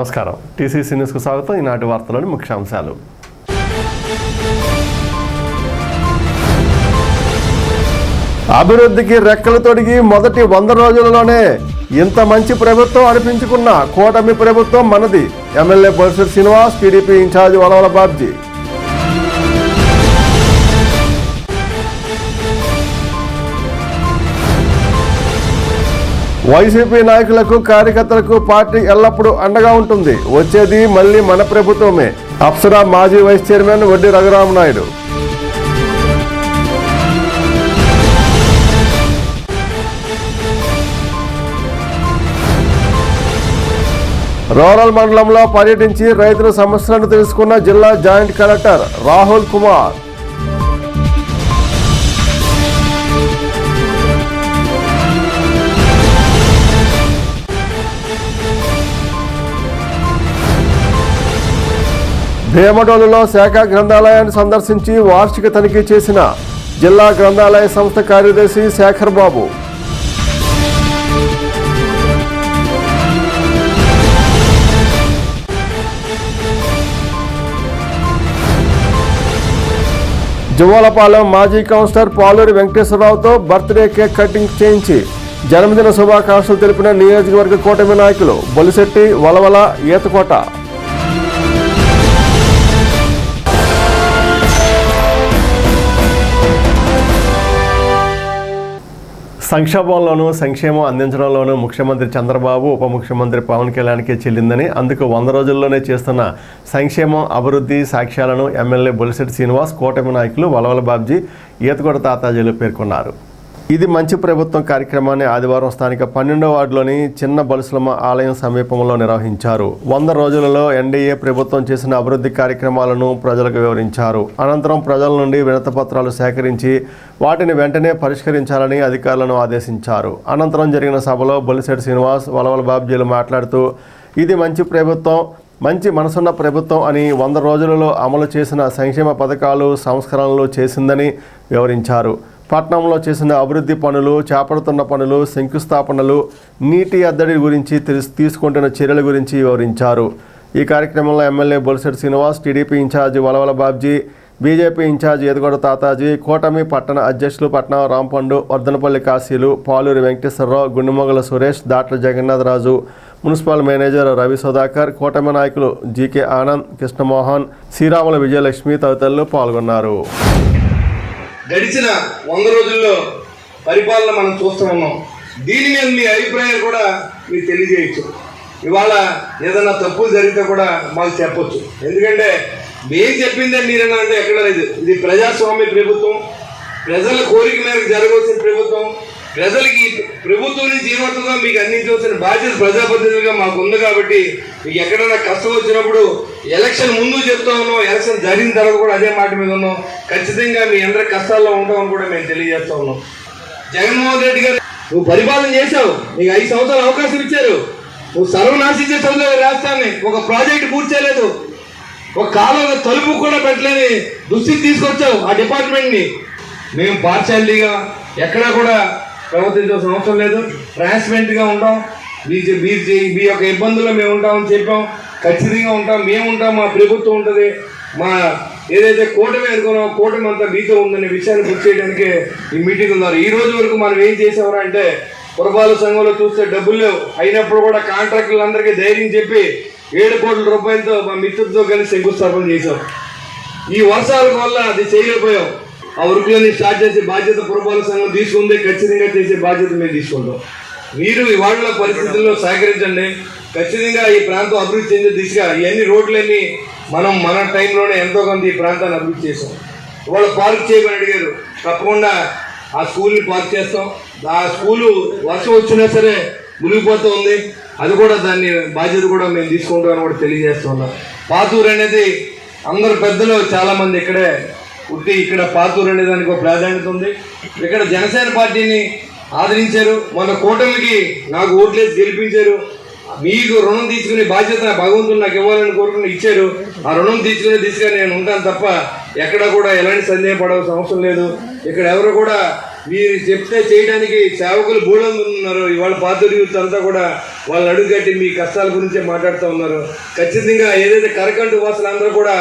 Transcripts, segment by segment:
నమస్కారం. టీసీసీ న్యూస్కు స్వాగతం. ఈనాటి వార్తలోని ముఖ్యాంశాలు. అభివృద్ధికి రెక్కలు తొడిగి మొదటి 100 రోజులలోనే ఇంత మంచి ప్రభుత్వం అనిపించుకున్న కూటమి ప్రభుత్వం మనది. MLA Bolisetti Srinivas, TDP in charge Valavala Babji. YCP నాయకులకు, కార్యకర్తలకు పార్టీ ఎల్లప్పుడూ అండగా ఉంటుంది. వచ్చేది మళ్లీ మన ప్రభుత్వమే. అప్సరా మాజీ వైస్ చైర్మన్ వడ్డీ రఘురామనాయుడు. రూరల్ మండలంలో పర్యటించి రైతుల సమస్యలను తెలుసుకున్న జిల్లా జాయింట్ కలెక్టర్ రాహుల్ కుమార్. భీమడోలులో శాఖ గ్రంథాలయాన్ని సందర్శించి వార్షిక తనిఖీ చేసిన జిల్లా గ్రంథాలయ సంస్థ కార్యదర్శి శేఖర్ బాబు. జువ్వాలపాలెం మాజీ కౌన్సిలర్ పాలూరి వెంకటేశ్వరరావుతో బర్త్డే కేక్ కటింగ్ చేయించి జన్మదిన శుభాకాంక్షలు తెలిపిన నియోజకవర్గ కూటమి నాయకులు బొలిశెట్టి, వలవల, ఈతకోట. సంక్షోభంలోనూ సంక్షేమం అందించడంలోనూ ముఖ్యమంత్రి చంద్రబాబు, ఉప ముఖ్యమంత్రి పవన్ కళ్యాణ్కే చెల్లిందని, అందుకు 100 రోజుల్లోనే చేస్తున్న సంక్షేమం, అభివృద్ధి సాక్ష్యాలను ఎమ్మెల్యే బొలిశెట్టి శ్రీనివాస్, కూటమి నాయకులు వలవల బాబ్జీ, ఈతకోట తాతాజీలు పేర్కొన్నారు. ఇది మంచి ప్రభుత్వం కార్యక్రమాన్ని ఆదివారం స్థానిక 12వ వార్డులోని చిన్న బలుసులమ్మ ఆలయం సమీపంలో నిర్వహించారు. 100 రోజులలో ఎన్డీఏ ప్రభుత్వం చేసిన అభివృద్ధి కార్యక్రమాలను ప్రజలకు వివరించారు. అనంతరం ప్రజల నుండి వినతిపత్రాలు సేకరించి వాటిని వెంటనే పరిష్కరించాలని అధికారులను ఆదేశించారు. అనంతరం జరిగిన సభలో బొలిశెట్టి శ్రీనివాస్, వలవల బాబ్జీలు మాట్లాడుతూ ఇది మంచి ప్రభుత్వం, మంచి మనసున్న ప్రభుత్వం అని, 100 రోజులలో అమలు చేసిన సంక్షేమ పథకాలు, సంస్కరణలు చేసిందని వివరించారు. పట్టణంలో చేసిన అభివృద్ధి పనులు, చేపడుతున్న పనులు, శంకుస్థాపనలు, నీటి అద్దడి గురించి, తీసుకుంటున్న చర్యల గురించి వివరించారు. ఈ కార్యక్రమంలో MLA Bolisetti Srinivas, TDP in charge Valavala Babji, BJP in charge Etakota Tataji, కూటమి పట్టణ అధ్యక్షులు పట్నం రాంపండు, వర్ధనపల్లి కాశీలు, Paluri Venkateswararao, Gundemogala Suresh, doctor Jagannatharaju, municipal manager Ravi Sudhakar, కూటమి నాయకులు జీకే ఆనంద్, కృష్ణమోహన్, శ్రీరాముల విజయలక్ష్మి తదితరులు పాల్గొన్నారు. గడిచిన 100 రోజుల్లో పరిపాలన మనం చూస్తూ ఉన్నాం. దీని మీద మీ అభిప్రాయాలు కూడా మీరు తెలియజేయచ్చు. ఇవాళ ఏదైనా తప్పులు జరిగితే కూడా మాకు చెప్పొచ్చు. ఎందుకంటే మేము చెప్పిందే మీరేనా అంటే ఎక్కడ లేదు. ఇది ప్రజాస్వామ్య ప్రభుత్వం, ప్రజల కోరిక మేరకు జరగవలసిన ప్రభుత్వం. ప్రజలకి ప్రభుత్వం నుంచి ఏమవుతుందో మీకు అందించవలసిన బాధ్యత ప్రజాప్రతినిధులుగా మాకు ఉంది. కాబట్టి మీకు ఎక్కడైనా కష్టం వచ్చినప్పుడు ఎలక్షన్ ముందు చెప్తా ఉన్నాం, ఎలక్షన్ జరిగిన తర్వాత కూడా అదే మాట మీద ఉన్నాం. ఖచ్చితంగా మీ అందరి కష్టాల్లో ఉంటామని కూడా మేము తెలియజేస్తా ఉన్నాం. జగన్మోహన్ రెడ్డి గారు, నువ్వు పరిపాలన చేశావు, నీకు 5 సంవత్సరాలు అవకాశం ఇచ్చారు. నువ్వు సర్వనాశించే చదువు రాష్ట్రాన్ని, ఒక ప్రాజెక్టు పూర్తి చేయలేదు, ఒక కాలం తలుపు కూడా పెట్టలేని దుస్థితి తీసుకొచ్చావు ఆ డిపార్ట్మెంట్ని. మేము పార్షాలిటీగా ఎక్కడా కూడా ప్రవర్తించాల్సిన అవసరం లేదు. ట్రాన్స్పరెంట్గా ఉంటాం. మీ యొక్క ఇబ్బందుల్లో మేము ఉంటామని చెప్పాం. ఖచ్చితంగా ఉంటాం, మేము ఉంటాం, మా ప్రభుత్వం ఉంటుంది. మా ఏదైతే కూటమి అనుకున్నామో కూటమి అంతా మీతో ఉందనే విషయాన్ని గుర్తు చేయడానికి ఈ మీటింగ్ ఉన్నారు. ఈ రోజు వరకు మనం ఏం చేసామరా అంటే, పురపాలక సంఘంలో చూస్తే డబ్బులు లేవు, అయినప్పుడు కూడా కాంట్రాక్టులందరికీ ధైర్యం చెప్పి 7 కోట్ల రూపాయలతో మా మిత్రులతో కలిసి శంకుస్థాపన చేశాం. ఈ వర్షాల వల్ల అది చేయలేకపోయాం. ఆ వర్క్లని స్టార్ట్ చేసే బాధ్యత పురపాలక సంఘం తీసుకుంది. ఖచ్చితంగా చేసే బాధ్యత మేము తీసుకుంటాం. మీరు ఇవాళ పరిస్థితుల్లో సహకరించండి. ఖచ్చితంగా ఈ ప్రాంతం అభివృద్ధి చెందే దిశగా ఇవన్నీ రోడ్లన్నీ మనం మన టైంలోనే ఎంతో కొంత ఈ ప్రాంతాన్ని అభివృద్ధి చేసాం. ఇవాళ పార్క్ చేయమని అడిగారు, తప్పకుండా ఆ స్కూల్ని పార్క్ చేస్తాం. ఆ స్కూలు వర్షం వచ్చినా సరే మునిగిపోతూ ఉంది. అది కూడా దాన్ని బాధ్యత కూడా మేము తీసుకుంటామని కూడా తెలియజేస్తున్నాం. పాతూరు అనేది అందరు పెద్దలు చాలామంది ఇక్కడే పుట్టి ఇక్కడ పాతూరు అనే దానికి ఒక ప్రాధాన్యత ఉంది. ఇక్కడ జనసేన పార్టీని ఆదరించారు. మన కూటమికి నాకు ఓట్లేసి గెలిపించారు. మీకు రుణం తీసుకునే బాధ్యత భగవంతుడు నాకు ఇవ్వాలని కోరుకుని ఇచ్చారు. ఆ రుణం తీసుకునే దిశగా నేను ఉంటాను తప్ప ఎక్కడ కూడా ఎలాంటి సందేహపడాల్సిన అవసరం లేదు. ఇక్కడ ఎవరు కూడా మీరు చెప్తే చేయడానికి సేవకులు బూఢంగా ఉన్నారు. ఇవాళ పాత్రుడి యూత్ అంతా కూడా వాళ్ళని అడుగుగట్టి మీ కష్టాల గురించే మాట్లాడుతూ ఉన్నారు. ఖచ్చితంగా ఏదైతే కరకంటు వాసులు అందరూ కూడా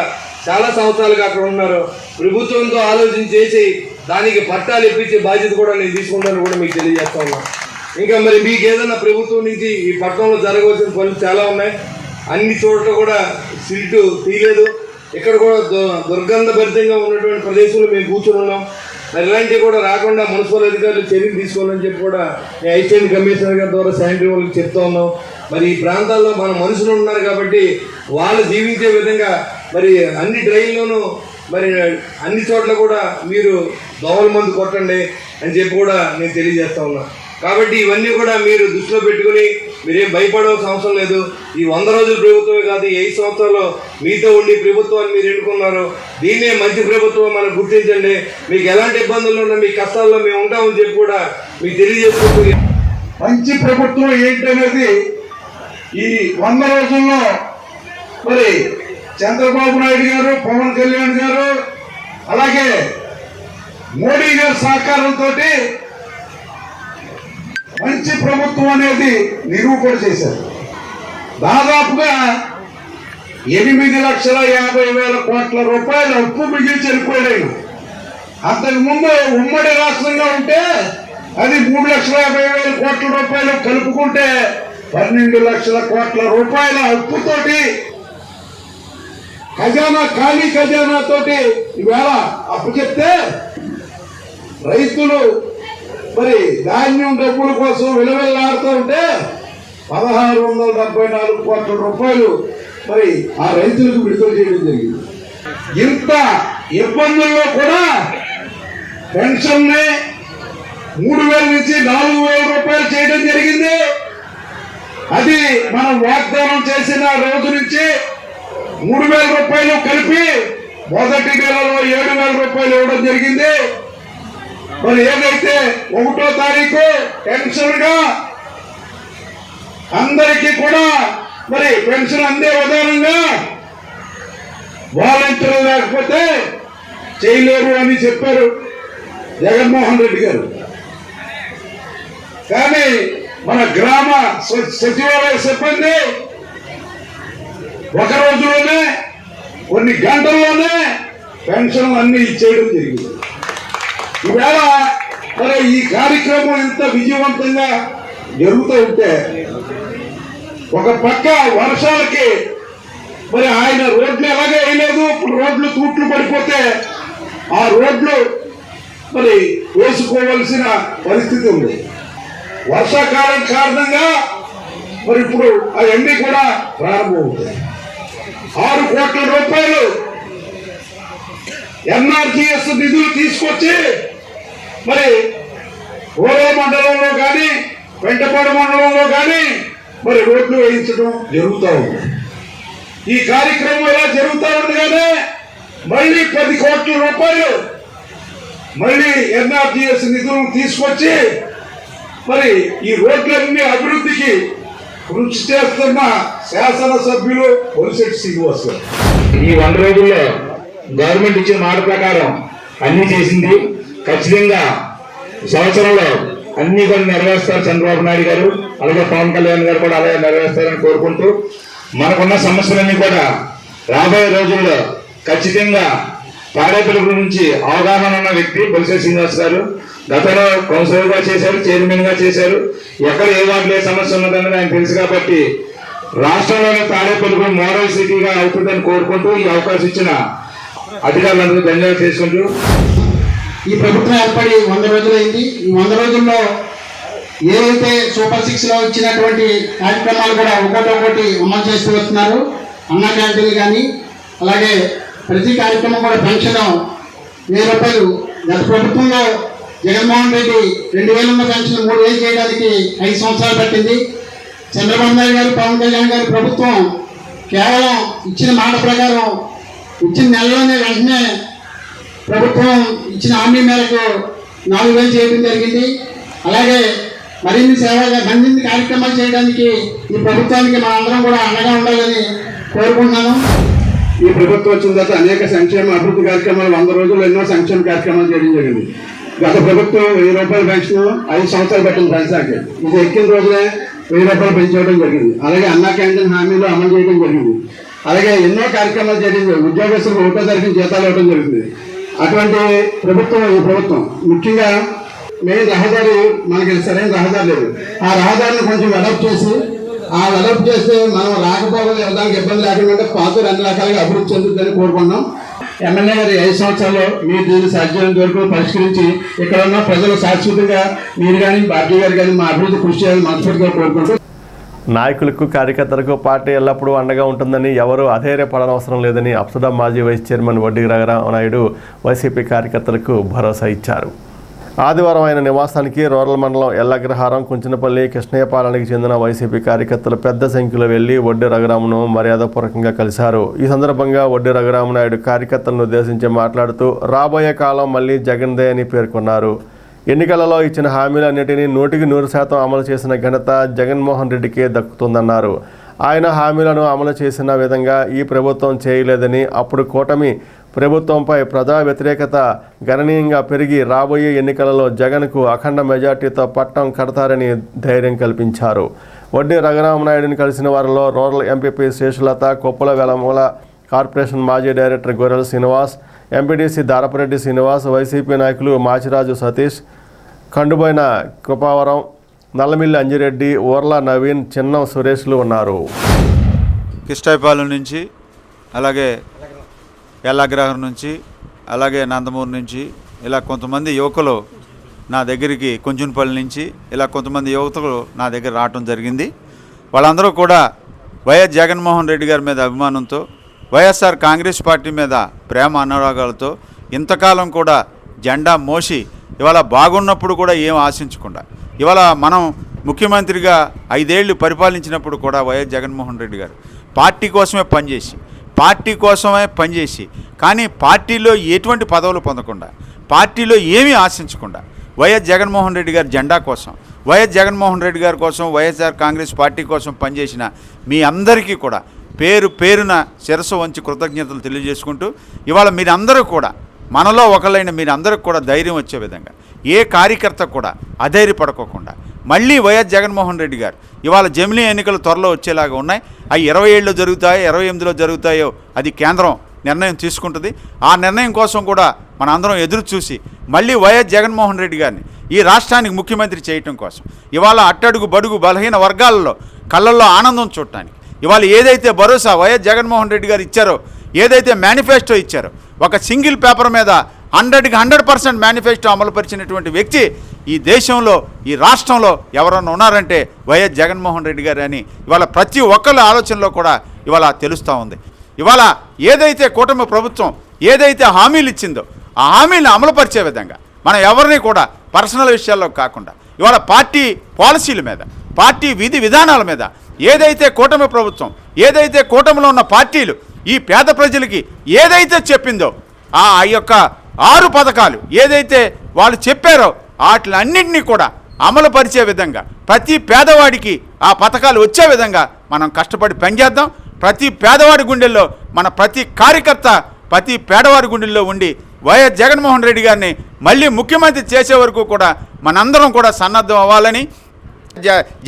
చాలా సంవత్సరాలుగా అక్కడ ఉన్నారు. ప్రభుత్వంతో ఆలోచన చేసి దానికి పట్టాలు ఇప్పించే బాధ్యత కూడా నేను తీసుకుంటాను కూడా మీకు తెలియజేస్తా ఉన్నాను. ఇంకా మరి మీకు ఏదైనా ప్రభుత్వం నుంచి ఈ పట్టణంలో జరగవలసిన పనులు చాలా ఉన్నాయి. అన్ని చోట్ల కూడా సిల్టు తీయలేదు. ఇక్కడ కూడా దుర్గంధభరితంగా ఉన్నటువంటి ప్రదేశంలో మేము కూర్చొని ఉన్నాం. మరి ఇలాంటివి కూడా రాకుండా మున్సిపల్ అధికారులు చర్యలు తీసుకోవాలని చెప్పి కూడా నేను అసిస్టెంట్ కమిషనర్ గారి ద్వారా శానిటరీ వాళ్ళకి చెప్తా ఉన్నాం. మరి ఈ ప్రాంతాల్లో మన మనుషులు ఉన్నారు కాబట్టి వాళ్ళు జీవించే విధంగా మరి అన్ని డ్రైన్లోనూ మరి అన్ని చోట్ల కూడా మీరు దోమల మందు కొట్టండి అని చెప్పి కూడా నేను తెలియజేస్తా ఉన్నా. కాబట్టి ఇవన్నీ కూడా మీరు దృష్టిలో పెట్టుకుని మీరేం భయపడవలసిన అవసరం లేదు. ఈ 100 రోజుల ప్రభుత్వమే కాదు, 5 సంవత్సరాలు మీతో ఉండి ప్రభుత్వాన్ని మీరు ఎన్నుకున్నారు. దీన్నే మంచి ప్రభుత్వం మనం గుర్తించండి. మీకు ఎలాంటి ఇబ్బందులు ఉన్నా మీ కష్టాల్లో మేము ఉంటామని చెప్పి కూడా మీకు తెలియజేసుకుంటూ మంచి ప్రభుత్వం ఏంటనేది ఈ 100 రోజుల్లో మరి చంద్రబాబు నాయుడు గారు, పవన్ కళ్యాణ్ గారు, అలాగే మోడీ గారి సహకారంతో మంచి ప్రభుత్వం అనేది నిరూపణ చేశారు. దాదాపుగా 8,50,50,000 కోట్ల రూపాయలు అప్పు మిగిల్చి వెళ్ళిపోయాడు. అంతకుముందు ఉమ్మడి రాష్ట్రంగా ఉంటే అది 3,50,000 కోట్ల రూపాయలు కలుపుకుంటే 12 లక్షల కోట్ల రూపాయల అప్పుతోటి ఖాళీ ఖజానాతోటి ఈవేళ అప్పు చెప్తే రైతులు మరి ధాన్యం డబ్బుల కోసం విలువెల్లాడుతూ ఉంటే 1,674 కోట్ల రూపాయలు మరి ఆ రైతులకు విడుదల చేయడం జరిగింది. ఇంత ఇబ్బందుల్లో కూడా పెన్షన్ ని 3,000 నుంచి 4,000 రూపాయలు చేయడం జరిగింది. అది మనం వాగ్దానం చేసిన రోజు నుంచి 3,000 రూపాయలు కలిపి మొదటి నెలలో 7,000 రూపాయలు ఇవ్వడం జరిగింది. మరి ఏదైతే 1వ తారీఖు పెన్షన్ గా అందరికీ కూడా మరి పెన్షన్ అందే విధానంగా వాలంటీర్లు లేకపోతే చేయలేరు అని చెప్పారు జగన్మోహన్ రెడ్డి గారు. కానీ మన గ్రామ సచివాలయ సిబ్బంది ఒక రోజులోనే కొన్ని గంటల్లోనే పెన్షన్లు అన్ని ఇచ్చేయడం జరిగింది. ఈవేళ మరి ఈ కార్యక్రమం ఇంత విజయవంతంగా జరుగుతూ ఉంటే ఒక పక్క వర్షాలకి మరి ఆయన రోడ్లు ఎలాగే వేయలేదు. ఇప్పుడు రోడ్లు తూట్లు పడిపోతే ఆ రోడ్లు మరి వేసుకోవలసిన పరిస్థితి ఉంది. వర్షాకాలం కారణంగా మరి ఇప్పుడు అవన్నీ కూడా ప్రారంభమవుతాయి. 6 కోట్ల రూపాయలు ఎన్ఆర్జీఎస్ నిధులు తీసుకొచ్చి మరి ఓరో మండలంలో కానీ వెంటపాడు మండలంలో కానీ మరి రోడ్లు వేయించడం జరుగుతూ ఉంది. ఈ కార్యక్రమం ఇలా జరుగుతూ ఉండగానే మళ్ళీ 10 కోట్ల రూపాయలు మళ్ళీ ఎన్ఆర్జీఎస్ నిధులను తీసుకొచ్చి మరి ఈ రోడ్లన్నీ అభివృద్ధికి కృషి చేస్తున్న శాసనసభ్యులు బొలిశెట్టి శ్రీనివాస్ గారు ఈ 100 రోజుల్లో గవర్నమెంట్ ఇచ్చిన మాట ప్రకారం అన్ని చేసింది. ఖచ్చితంగా సంవత్సరంలో అన్ని కూడా నెరవేరుస్తారు చంద్రబాబు నాయుడు గారు, అలాగే పవన్ కళ్యాణ్ గారు కూడా అలాగే నెరవేరుస్తారని కోరుకుంటూ మనకున్న సమస్యలన్నీ కూడా రాబోయే రోజుల్లో ఖచ్చితంగా తాడేపల్లి గురించి అవగాహన ఉన్న వ్యక్తి బొలిశెట్టి శ్రీనివాస్ గారు. గతంలో కౌన్సిలర్ గా చేశారు, చైర్మన్ గా చేశారు. ఎక్కడ ఏ వాటిలో ఏ సమస్య ఉన్నదని ఆయన తెలుసు కాబట్టి రాష్ట్రంలోని తాడేపల్లి మోడల్ సిటీగా అవుతుందని కోరుకుంటూ ఈ అవకాశం ఇచ్చిన అధికారులందరూ ధన్యవాదాలు చేసుకుంటూ ఈ ప్రభుత్వం ఏర్పడి 100 రోజులైంది. ఈ 100 రోజుల్లో ఏవైతే సూపర్ 6 లో ఇచ్చినటువంటి కార్యక్రమాలు కూడా ఒక్కొక్కటి అమలు చేస్తూ వస్తున్నారు. అన్నా క్యాంటీన్లు కానీ అలాగే ప్రతి కార్యక్రమం కూడా పెన్షన్ 1,000 రూపాయలు. గత ప్రభుత్వంలో జగన్మోహన్ రెడ్డి 2,000 ఉన్న పెన్షన్ 3,000 చేయడానికి 5 సంవత్సరాలు పట్టింది. చంద్రబాబు నాయుడు గారు, పవన్ కళ్యాణ్ గారి ప్రభుత్వం కేవలం ఇచ్చిన మాట ప్రకారం ఇచ్చిన నెలలోనే వెంటనే ప్రభుత్వం ఇచ్చిన హామీ మేరకు 4,000 చేయడం జరిగింది. అలాగే మరిన్ని మరిన్ని కార్యక్రమాలు చేయడానికి ఈ ప్రభుత్వానికి మనందరం కూడా అండగా ఉండాలని కోరుకుంటున్నాను. ఈ ప్రభుత్వం వచ్చిన తర్వాత అనేక సంక్షేమ అభివృద్ధి కార్యక్రమాలు 100 రోజుల్లో ఎన్నో సంక్షేమ కార్యక్రమాలు చేయడం జరిగింది. గత ప్రభుత్వం 1000 రూపాయల పెన్షన్ 5 సంవత్సరాలు పెట్టింది పెన్షన్కి. ఇది ఎక్కిన రోజునే 1000 రూపాయలు పెంచడం జరిగింది. అలాగే అన్నా క్యాంటీన్ హామీలు అమలు చేయడం జరిగింది. అలాగే ఎన్నో కార్యక్రమాలు జరిగింది. ఉద్యోగస్తులకు 1వ తారీఖు జీతాలు ఇవ్వడం జరుగుతుంది. అటువంటి ప్రభుత్వం ఈ ప్రభుత్వం. ముఖ్యంగా మెయిన్ రహదారి మనకి సరైన రహదారి లేదు. ఆ రహదారిని కొంచెం డెవలప్ చేస్తే మనం రాకపోవడం ఇవ్వడానికి ఇబ్బంది లేకుండా పాత 2 రకాలుగా అభివృద్ధి చెందుతుందని కోరుకున్నాం. ఎమ్మెల్యే గారి 5 సంవత్సరాల్లో మీరు దీన్ని సాధ్యమైనంత వరకు పరిష్కరించి ఇక్కడ ఉన్న ప్రజలు శాశ్వతంగా మీరు కానీ పార్టీ గారు కానీ మా అభివృద్ధి కృషి చేయాలని మనస్ఫూర్తిగా కోరుకుంటూ నాయకులకు కార్యకర్తలకు పార్టీ ఎల్లప్పుడూ అండగా ఉంటుందని ఎవరూ అధైర్యపడనవసరం లేదని అప్సడా మాజీ వైస్ చైర్మన్ వడ్డీ రఘురామనాయుడు వైసీపీ కార్యకర్తలకు భరోసా ఇచ్చారు. ఆదివారం ఆయన నివాసానికి రూరల్ మండలం ఎల్లగ్రహారం, కుంచనపల్లి, కృష్ణయ్యపాలెంకి చెందిన వైసీపీ కార్యకర్తలు పెద్ద సంఖ్యలో వెళ్లి వడ్డీ రఘురామను మర్యాదపూర్వకంగా కలిశారు. ఈ సందర్భంగా వడ్డీ రఘురామనాయుడు కార్యకర్తలను ఉద్దేశించి మాట్లాడుతూ రాబోయే కాలం మళ్లీ జగన్దే అని పేర్కొన్నారు. ఎన్నికలలో ఇచ్చిన హామీలన్నింటినీ 100% అమలు చేసిన ఘనత జగన్మోహన్ రెడ్డికే దక్కుతుందన్నారు. ఆయన హామీలను అమలు చేసిన విధంగా ఈ ప్రభుత్వం చేయలేదని, అప్పుడు కూటమి ప్రభుత్వంపై ప్రజా వ్యతిరేకత గణనీయంగా పెరిగి రాబోయే ఎన్నికలలో జగన్కు అఖండ మెజార్టీతో పట్టం కడతారని ధైర్యం కల్పించారు. వడ్డీ రఘురామనాయుడిని కలిసిన వారిలో rural MPP Seshulatha, Koppula వెలమూల corporation మాజీ డైరెక్టర్ గొర్రెల శ్రీనివాస్, ఎంపీడీసీ దారపరెడ్డి శ్రీనివాస్, వైసీపీ నాయకులు మాచిరాజు సతీష్, కండుబోయిన కృపావరం, నల్లమిల్లి అంజిరెడ్డి, ఊర్ల నవీన్, చిన్నం సురేష్లు ఉన్నారు. కిష్టాయపాలెం నుంచి, అలాగే ఎల్లగ్రహం నుంచి, అలాగే నందమూరు నుంచి ఇలా కొంతమంది యువకులు నా దగ్గరికి, కుంచునపల్లి నుంచి ఇలా కొంతమంది యువకులు నా దగ్గర రావటం జరిగింది. వాళ్ళందరూ కూడా వైఎస్ జగన్మోహన్ రెడ్డి గారి మీద అభిమానంతో, వైఎస్ఆర్ కాంగ్రెస్ పార్టీ మీద ప్రేమ అనురాగాలతో ఇంతకాలం కూడా జెండా మోసి ఇవాళ బాగున్నప్పుడు కూడా ఏం ఆశించకుండా, ఇవాళ మనం ముఖ్యమంత్రిగా 5 ఏళ్ళు పరిపాలించినప్పుడు కూడా వైఎస్ జగన్మోహన్ రెడ్డి గారు పార్టీ కోసమే పనిచేసి కానీ పార్టీలో ఎటువంటి పదవులు పొందకుండా, పార్టీలో ఏమీ ఆశించకుండా వైఎస్ జగన్మోహన్ రెడ్డి గారి జెండా కోసం, వైఎస్ జగన్మోహన్ రెడ్డి గారి కోసం, వైఎస్ఆర్ కాంగ్రెస్ పార్టీ కోసం పనిచేసిన మీ అందరికీ కూడా పేరు పేరున శిరస్సు వంచి కృతజ్ఞతలు తెలియజేసుకుంటూ, ఇవాళ మీరందరూ కూడా మనలో ఒకళ్ళైన మీరందరికీ కూడా ధైర్యం వచ్చే విధంగా, ఏ కార్యకర్త కూడా అధైర్యపడకోకుండా మళ్ళీ వైఎస్ జగన్మోహన్ రెడ్డి గారు ఇవాళ జమిలీ ఎన్నికలు త్వరలో వచ్చేలాగా ఉన్నాయి. అవి 27లో జరుగుతాయో 28లో జరుగుతాయో అది కేంద్రం నిర్ణయం తీసుకుంటుంది. ఆ నిర్ణయం కోసం కూడా మనందరం ఎదురు చూసి మళ్ళీ వైఎస్ జగన్మోహన్ రెడ్డి గారిని ఈ రాష్ట్రానికి ముఖ్యమంత్రి చేయటం కోసం, ఇవాళ అట్టడుగు బడుగు బలహీన వర్గాలలో కళ్ళల్లో ఆనందం చూడటానికి, ఇవాళ ఏదైతే భరోసా వైఎస్ జగన్మోహన్ రెడ్డి గారు ఇచ్చారో, ఏదైతే మేనిఫెస్టో ఇచ్చారో, ఒక సింగిల్ పేపర్ మీద 100కి 100% మేనిఫెస్టో అమలుపరిచినటువంటి వ్యక్తి ఈ దేశంలో, ఈ రాష్ట్రంలో ఎవరన్నా ఉన్నారంటే వైఎస్ జగన్మోహన్ రెడ్డి గారు అని ఇవాళ ప్రతి ఒక్కళ్ళ ఆలోచనలో కూడా ఇవాళ తెలుస్తూ ఉంది. ఇవాళ ఏదైతే కూటమి ప్రభుత్వం ఏదైతే హామీలు ఇచ్చిందో ఆ హామీలను అమలుపరిచే విధంగా మనం ఎవరిని కూడా పర్సనల్ విషయాల్లో కాకుండా ఇవాళ పార్టీ పాలసీల మీద, పార్టీ విధి విధానాల మీద ఏదైతే కూటమి ప్రభుత్వం, ఏదైతే కూటమిలో ఉన్న పార్టీలు ఈ పేద ప్రజలకి ఏదైతే చెప్పిందో ఆ యొక్క 6 పథకాలు ఏదైతే వాళ్ళు చెప్పారో వాటిలన్నింటినీ కూడా అమలుపరిచే విధంగా, ప్రతి పేదవాడికి ఆ పథకాలు వచ్చే విధంగా మనం కష్టపడి పనిచేద్దాం. ప్రతి పేదవాడి గుండెల్లో మన ప్రతి కార్యకర్త ప్రతి పేదవాడి గుండెల్లో ఉండి వైఎస్ జగన్మోహన్ రెడ్డి గారిని మళ్ళీ ముఖ్యమంత్రి చేసే వరకు కూడా మనందరం కూడా సన్నద్ధం అవ్వాలని,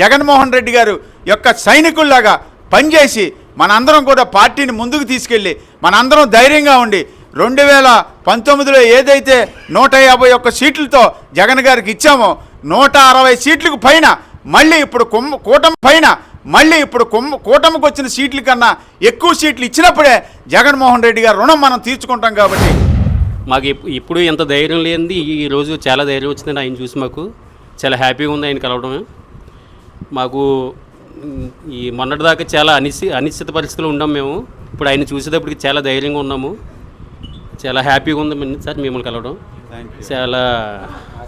జగన్మోహన్ రెడ్డి గారు యొక్క సైనికుల్లాగా పనిచేసి మనందరం కూడా పార్టీని ముందుకు తీసుకెళ్ళి మనందరం ధైర్యంగా ఉండి 2019లో ఏదైతే 151 సీట్లతో జగన్ గారికి ఇచ్చామో 160 సీట్లకు పైన మళ్ళీ ఇప్పుడు కూటమి పైన మళ్ళీ ఇప్పుడు కూటమికి వచ్చిన సీట్ల కన్నా ఎక్కువ సీట్లు ఇచ్చినప్పుడే జగన్మోహన్ రెడ్డి గారు రుణం మనం తీర్చుకుంటాం. కాబట్టి మాకు ఇప్పుడు ఎంత ధైర్యం లేనిది ఈరోజు చాలా ధైర్యం వచ్చిందని ఆయన చూసి మాకు చాలా హ్యాపీగా ఉంది ఆయన కలవడమే. మాకు ఈ మొన్నటిదాకా చాలా అనిశ్చిత పరిస్థితులు ఉన్నాం మేము. ఇప్పుడు ఆయన చూసేటప్పటికి చాలా ధైర్యంగా ఉన్నాము, చాలా హ్యాపీగా ఉంది సార్ మిమ్మల్ని కలవడం. చాలా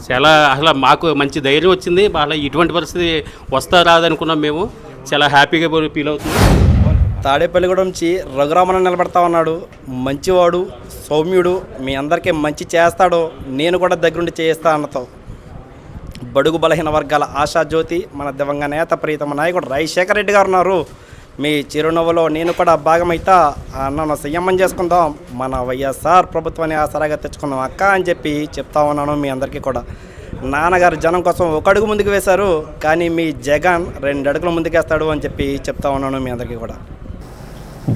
చాలా అసలు మాకు మంచి ధైర్యం వచ్చింది. అలా ఇటువంటి పరిస్థితి వస్తా రాదనుకున్నాం మేము. చాలా హ్యాపీగా ఫీల్ అవుతుంది. తాడేపల్లిగూడెం నుంచి రఘురామన్ నిలబడతా ఉన్నాడు. మంచివాడు, సౌమ్యుడు, మీ అందరికీ మంచి చేస్తాడు. నేను కూడా దగ్గరుండి చేయిస్తా అన్నతో బడుగు బలహీన వర్గాల ఆశాజ్యోతి మన దివంగ నేత ప్రీతమ నాయకుడు రాజశేఖర రెడ్డి గారు ఉన్నారు. మీ చిరునవ్వులో నేను కూడా భాగమైతా నన్ను సీఎం చేసుకుందాం, మన వైఎస్ఆర్ ప్రభుత్వాన్ని ఆసరాగా తెచ్చుకుందాం అక్క అని చెప్పి చెప్తా ఉన్నాను మీ అందరికీ కూడా. నాన్నగారు జనం కోసం ఒక అడుగు ముందుకు వేశారు, కానీ మీ జగన్ 2 అడుగులు ముందుకేస్తాడు అని చెప్పి చెప్తా ఉన్నాను మీ అందరికీ కూడా.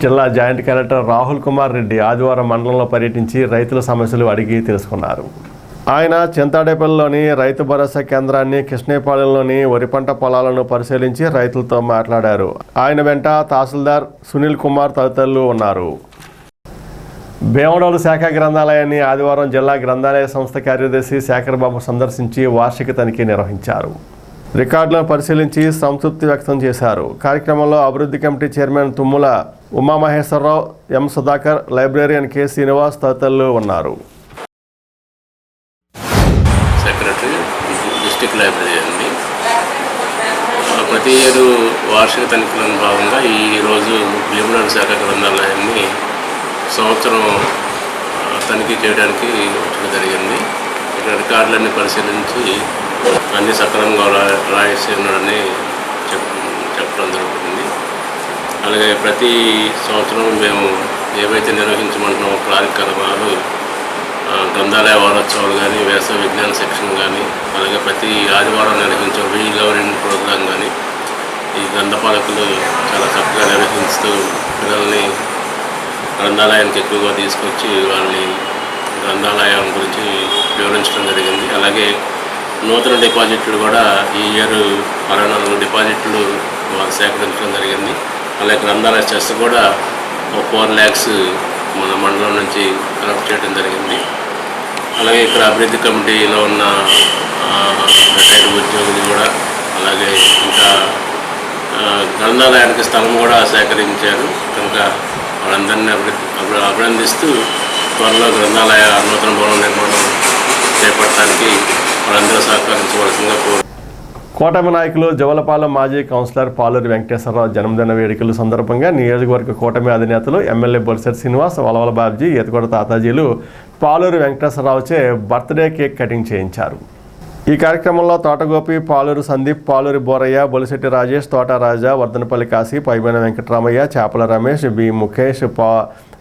జిల్లా జాయింట్ కలెక్టర్ రాహుల్ కుమార్ రెడ్డి ఆదివారం మండలంలో పర్యటించి రైతుల సమస్యలు అడిగి తెలుసుకున్నారు. ఆయన చింతాడేపల్లిలోని రైతు భరోసా కేంద్రాన్ని, కృష్ణేపాలెంలోని వరి పంట పొలాలను పరిశీలించి రైతులతో మాట్లాడారు. ఆయన వెంట తహసీల్దార్ సునీల్ కుమార్ తదితరులు ఉన్నారు. భీమడోలు శాఖ గ్రంథాలయాన్ని ఆదివారం జిల్లా గ్రంథాలయ సంస్థ కార్యదర్శి శేఖర్ బాబు సందర్శించి వార్షిక తనిఖీ నిర్వహించారు. రికార్డులను పరిశీలించి సంతృప్తి వ్యక్తం చేశారు. కార్యక్రమంలో అభివృద్ధి కమిటీ చైర్మన్ తుమ్ముల ఉమామహేశ్వరరావు, ఎం సుధాకర్, లైబ్రేరియన్ కె శ్రీనివాస్ తదితరులు ఉన్నారు. సెక్రటరీ డిస్ట్రిక్ట్ లైబ్రరీ అండి. ప్రతి ఏడు వార్షిక తనిఖీలను భాగంగా ఈరోజు భీమడోలు శాఖ గ్రంథాలయాన్ని సంవత్సరం తనిఖీ చేయడానికి వచ్చడం జరిగింది. ఇక్కడ రికార్డులన్నీ పరిశీలించి అన్ని సక్రమంగా రాసి ఉన్నాడని చెప్పడం జరుగుతుంది. అలాగే ప్రతి సంవత్సరం మేము ఏవైతే నిర్వహించమంటున్నామో కార్యక్రమాలు, గ్రంథాలయ వారోత్సవాలు కానీ, వేసవి విజ్ఞాన సెక్షన్ కానీ, అలాగే ప్రతి ఆదివారం నిర్వహించే రీగవర్నింగ్ ప్రోగ్రాం కానీ ఈ గ్రంథపాలకులు చాలా చక్కగా నిర్వహిస్తూ పిల్లల్ని గ్రంథాలయానికి ఎక్కువగా తీసుకొచ్చి వాళ్ళని గ్రంథాలయం గురించి వివరించడం జరిగింది. అలాగే నూతన డిపాజిట్లు కూడా ఈ ఇయర్ 64 డిపాజిట్లు వాళ్ళు సేకరించడం జరిగింది. అలాగే గ్రంథాలయ చెస్ కూడా 4 lakhs మన మండలం నుంచి కలెక్ట్ చేయడం జరిగింది. అలాగే ఇక్కడ అభివృద్ధి కమిటీలో ఉన్న రిటైర్డ్ ఉద్యోగులు కూడా, అలాగే ఇంకా గ్రంథాలయానికి స్థలం కూడా సేకరించారు కనుక వాళ్ళందరినీ అభినందిస్తూ త్వరలో గ్రంథాలయ నూతన భవన నిర్మాణం చేపట్టడానికి వాళ్ళందరూ సహకరించవలసిందిగా కోరు. కూటమి నాయకులు జవలపాలెం మాజీ కౌన్సిలర్ పాలూరి వెంకటేశ్వరరావు జన్మదిన వేడుకల సందర్భంగా నియోజకవర్గ కూటమి అధినేతలు ఎమ్మెల్యే బొలిశెట్టి శ్రీనివాస్, వలవల బాబ్జీ, ఈతకొండ తాతాజీలు పాలూరి వెంకటేశ్వరరావుచే బర్త్డే కేక్ కటింగ్ చేయించారు. ఈ కార్యక్రమంలో తోటగోపి, పాలూరు సందీప్, పాలూరి బోరయ్య, బొలిశెట్టి రాజేష్, తోట రాజా, వర్ధనపల్లి కాశీ, పైబైన వెంకటరామయ్య, చేపల రమేష్, బి ముఖేష్,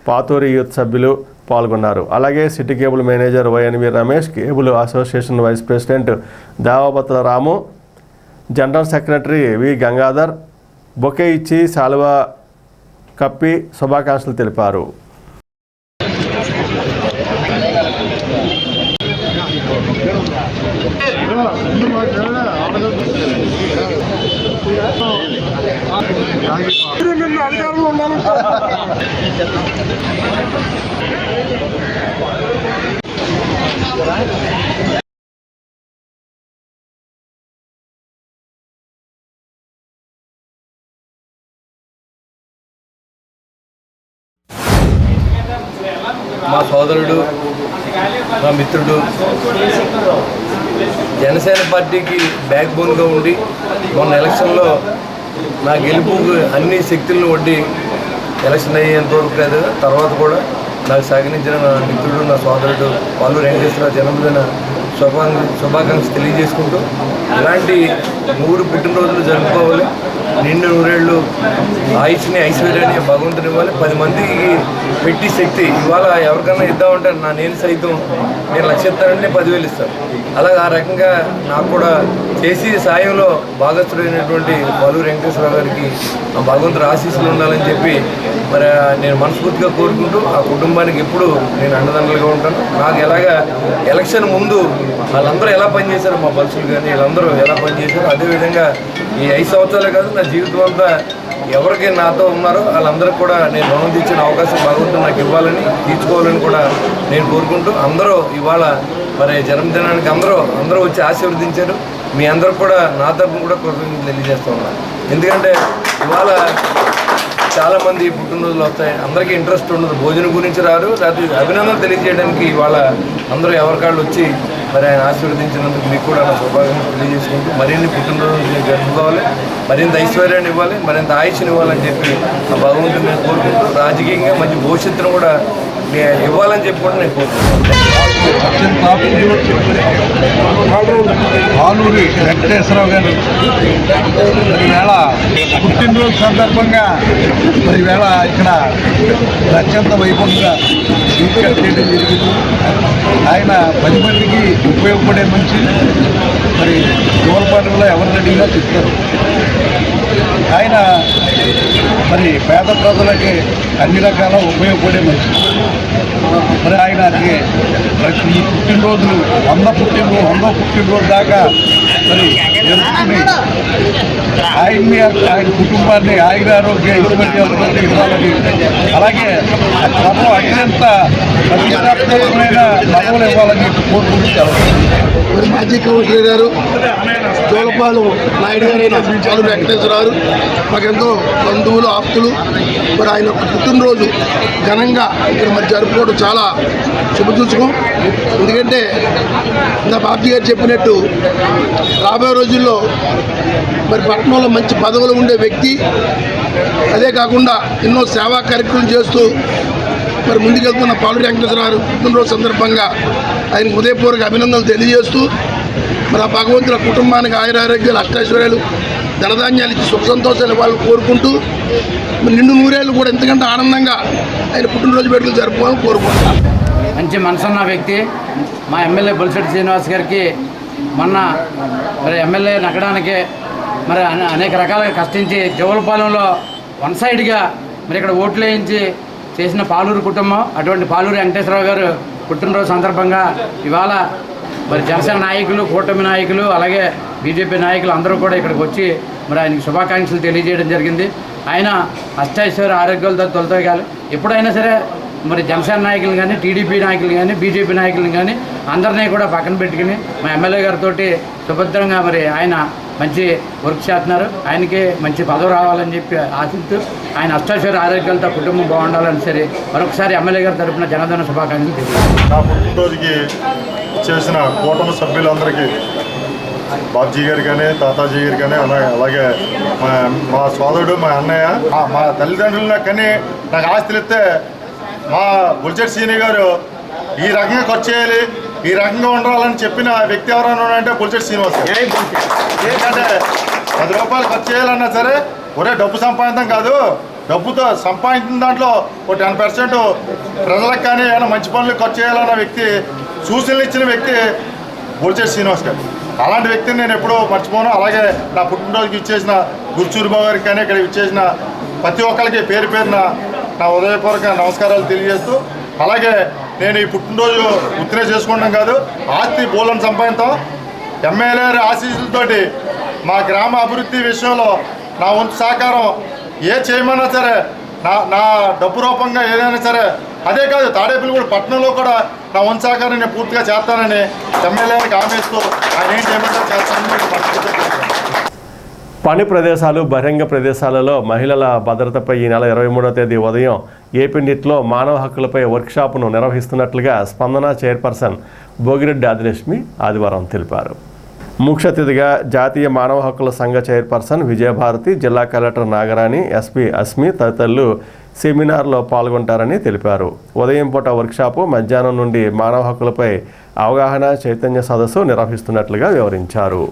పాతూరి యూత్ సభ్యులు పాల్గొన్నారు. అలాగే city cable manager YNV Ramesh, cable association vice president Devabattula Ramu, general secretary V Gangadhar bouquet ఇచ్చి శాలువా కప్పి శుభాకాంక్షలు తెలిపారు. మా సోదరుడు, మా మిత్రుడు, జనసేన పార్టీకి బ్యాక్ బోన్గా ఉండి మొన్న ఎలక్షన్లో నా గెలుపుకు అన్ని శక్తులను వడ్డి ఎలక్షన్ అయ్యేంతవరకు కాదు, తర్వాత కూడా నాకు సహకరించిన నా మిత్రుడు, నా సోదరుడు పాలూరి వెంకటేశ్వరరావు జన్మదిన శుభాకాంక్షలు తెలియజేసుకుంటూ ఇలాంటి 3 పుట్టినరోజులు జరుపుకోవాలి. నిండు 100 ఏళ్ళు ఆయుష్ని, ఐశ్వర్యాన్ని భగవంతుని ఇవ్వాలి. 10 మందికి పెట్టి శక్తి ఇవాళ ఎవరికన్నా ఇద్దామంటే నేను సైతం నేను 1,00,000 ఇస్తానంటే 10,000 ఇస్తాను. అలాగే ఆ రకంగా నాకు కూడా చేసి సాయంలో భాగస్థుడైనటువంటి పాలూరి వెంకటేశ్వరరావు గారికి ఆ భగవంతుడు ఆశీస్సులు ఉండాలని చెప్పి మరి నేను మనస్ఫూర్తిగా కోరుకుంటూ ఆ కుటుంబానికి ఎప్పుడు నేను అండదండలుగా ఉంటాను. నాకు ఎలాగా ఎలక్షన్ ముందు వాళ్ళందరూ ఎలా పనిచేశారు, మా బస్సులు కానీ వీళ్ళందరూ ఎలా పనిచేశారు, అదేవిధంగా ఈ 5 సంవత్సరాలే కాదు నా జీవితం అంతా ఎవరికి నాతో ఉన్నారో వాళ్ళందరికీ కూడా నేను రుణం తెచ్చిన అవకాశం భగవంతుడు నాకు ఇవ్వాలని, తీర్చుకోవాలని కూడా నేను కోరుకుంటూ అందరూ ఇవాళ మరి జన్మదినానికి అందరూ వచ్చి ఆశీర్వదించారు. మీ అందరూ కూడా నా తరఫున కూడా కృతజ్ఞతలు తెలియజేస్తూ ఉన్నాను. ఎందుకంటే ఇవాళ చాలామంది పుట్టినరోజులు వస్తాయి, అందరికీ ఇంట్రెస్ట్ ఉండదు, భోజనం గురించి రారు, లేకపోతే అభినందనలు తెలియజేయడానికి ఇవాళ అందరూ ఎవరికాళ్ళు వచ్చి మరి ఆయన ఆశీర్వదించినందుకు మీకు కూడా నా శుభాకాంక్షలు తెలియజేసుకుంటూ మరిన్ని పుట్టినరోజులు జరుపుకోవాలి, మరింత ఐశ్వర్యాన్ని ఇవ్వాలి, మరింత ఆయుష్ని ఇవ్వాలని చెప్పి ఆ భగవంతుని కోరుకుంటూ రాజకీయంగా మంచి భవిష్యత్తును కూడా ఇవ్వాలని చెప్పి కూడా నేను కోరుకుంటున్నాను. ఆలూరి వెంకటేశ్వరరావు గారు ఈవేళ పుట్టినరోజు సందర్భంగా ఈవేళ ఇక్కడ అత్యంత వైభవంగా స్వీకరణ చేయడం జరిగింది. ఆయన 10 మందికి ఉపయోగపడే మంచి మరి జోలపాటలో ఎవరిని అడిగినా చెప్తారు. ఆయన మరి పేద ప్రజలకి అన్ని రకాల ఉపయోగపడే మంచి మరి ఆయనకి ప్రతి ఈ పుట్టినరోజులు 100 పుట్టినరోజు దాకా మరి జరుపుకుని ఆయన కుటుంబాన్ని ఆయురారోగ్య ఐశ్వర్యాలతో ఇవ్వాలని, అలాగే క్రమం అత్యంత ప్రతిష్టాత్మకమైన పదవులు ఇవ్వాలని కోరుకుంటున్నారు. మాజీ కౌన్సిలర్ గారు జోలపాలు నాయుడు గారైన ఆలూరి వెంకటేశ్వరరావు మాకెంతో బంధువులు ఆప్తులు. మరి ఆయన పుట్టినరోజు ఘనంగా ఇక్కడ మరి జరుపుకోవడం చాలా శుభసూచకం. ఎందుకంటే నా బాబీ గారు చెప్పినట్టు రాబోయే రోజుల్లో మరి పట్టణంలో మంచి పదవులు ఉండే వ్యక్తి, అదే కాకుండా ఎన్నో సేవా కార్యక్రమం చేస్తూ మరి ముందుకెళ్తున్న ఆలూరి వెంకటేశ్వరరావు పుట్టినరోజు సందర్భంగా ఆయనకు హృదయపూర్వక అభినందనలు తెలియజేస్తూ మరి ఆ భగవంతుల కుటుంబానికి ఆయురారోగ్యాలు అష్టైశ్వర్యాలు ధనధాన్యాలు ఇచ్చి సుఖ సంతోషాలు వాళ్ళు కోరుకుంటూ నిండు నూరేళ్ళు కూడా ఎంతకంటే ఆనందంగా ఆయన పుట్టినరోజు వేడుకలు జరుపుకోవాలని కోరుకుంటున్నాను. మంచి మనసున్న వ్యక్తి మా ఎమ్మెల్యే బొలిశెట్టి శ్రీనివాస్ గారికి మొన్న మరి ఎమ్మెల్యే నగడానికి మరి అనేక రకాలుగా కష్టించి జోలపాలెంలో వన్ సైడ్గా మరి ఇక్కడ ఓట్లు వేయించి చేసిన పాలూరు కుటుంబం. అటువంటి పాలూరి వెంకటేశ్వరరావు గారు పుట్టినరోజు సందర్భంగా ఇవాళ మరి జనసేన నాయకులు, కూటమి నాయకులు, అలాగే బీజేపీ నాయకులు అందరూ కూడా ఇక్కడికి వచ్చి మరి ఆయనకి శుభాకాంక్షలు తెలియజేయడం జరిగింది. ఆయన అష్టైశ్వర్య ఆరోగ్యాలతో తొలతోగాలి. ఎప్పుడైనా సరే మరి జనసేన నాయకులు కానీ, టీడీపీ నాయకులు కానీ, బీజేపీ నాయకులు కానీ అందరినీ కూడా పక్కన పెట్టుకుని మా ఎమ్మెల్యే గారితో సుభద్రంగా మరి ఆయన మంచి వర్క్ చేస్తున్నారు. ఆయనకి మంచి పదవి రావాలని చెప్పి ఆశిస్తూ ఆయన అష్టైశ్వర్య ఆరోగ్యాలతో కుటుంబం బాగుండాలని సరే మరొకసారి ఎమ్మెల్యే గారి తరఫున జనధన శుభాకాంక్షలు తెలియజేస్తారు. నా పుట్టినరోజుకి చేసిన కూటమి సభ్యులందరికీ, బాబ్జీ గారు కానీ, తాతాజీ గారు కానీ, అలాగే మా సోదరుడు, మా అన్నయ్య, మా తల్లిదండ్రులు కానీ నాకు ఆస్తులు ఇస్తే మా బొలిశెట్టి శ్రీని గారు ఈ రకంగా ఖర్చు చేయాలి, ఈ రకంగా ఉండాలని చెప్పిన వ్యక్తి ఎవరైనా అంటే బొలిశెట్టి శ్రీనివాస్ గారు. ఏంటంటే 10 రూపాయలు ఖర్చు చేయాలన్నా సరే ఒరే డబ్బు సంపాదించడం కాదు, డబ్బుతో సంపాదించిన దాంట్లో ఒక 10% ప్రజలకు కానీ ఏమైనా మంచి పనులు ఖర్చు చేయాలన్న వ్యక్తి, సూచనలు ఇచ్చిన వ్యక్తి బొలిశెట్టి శ్రీనివాస్ గారు. అలాంటి వ్యక్తిని నేను ఎప్పుడూ మర్చిపోను. అలాగే నా పుట్టినరోజుకి ఇచ్చేసిన గురుచూరిబాబు గారికి కానీ, ఇక్కడ ఇచ్చేసిన ప్రతి ఒక్కరికి పేరు పేరున నా హృదయపూర్వక నమస్కారాలు తెలియజేస్తూ, అలాగే నేను ఈ పుట్టినరోజు ఉత్తరే చేసుకుంటాం కాదు, ఆస్తి బోలను సంపాదించాం. ఎమ్మెల్యే ఆశీస్సులతోటి మా గ్రామ అభివృద్ధి విషయంలో నా వంతు సహకారం ఏ చేయమన్నా సరే, నా డబ్బు రూపంగా ఏదైనా సరే, అదే కాదు తాడేపల్లిగూడ పట్టణంలో కూడా నా వంతు సహకారం నేను పూర్తిగా చేస్తానని ఎమ్మెల్యేకి హామీ ఇస్తూ ఆయన ఏం చేయమంటే చేస్తానని. పని ప్రదేశాలు, బహిరంగ ప్రదేశాలలో మహిళల భద్రతపై ఈ నెల 23వ తేదీ ఉదయం ఏపీనిట్లో మానవ హక్కులపై వర్క్షాప్ను నిర్వహిస్తున్నట్లుగా స్పందన చైర్పర్సన్ భోగిరెడ్డి ఆదిలక్ష్మి ఆదివారం తెలిపారు. ముఖ్య అతిథిగా జాతీయ మానవ హక్కుల సంఘ చైర్పర్సన్ విజయభారతి, జిల్లా కలెక్టర్ నాగరాణి, ఎస్పీ అస్మి తదితరులు సెమినార్లో పాల్గొంటారని తెలిపారు. ఉదయం పూట వర్క్షాపు, మధ్యాహ్నం నుండి మానవ హక్కులపై అవగాహన చైతన్య సదస్సు నిర్వహిస్తున్నట్లుగా వివరించారు.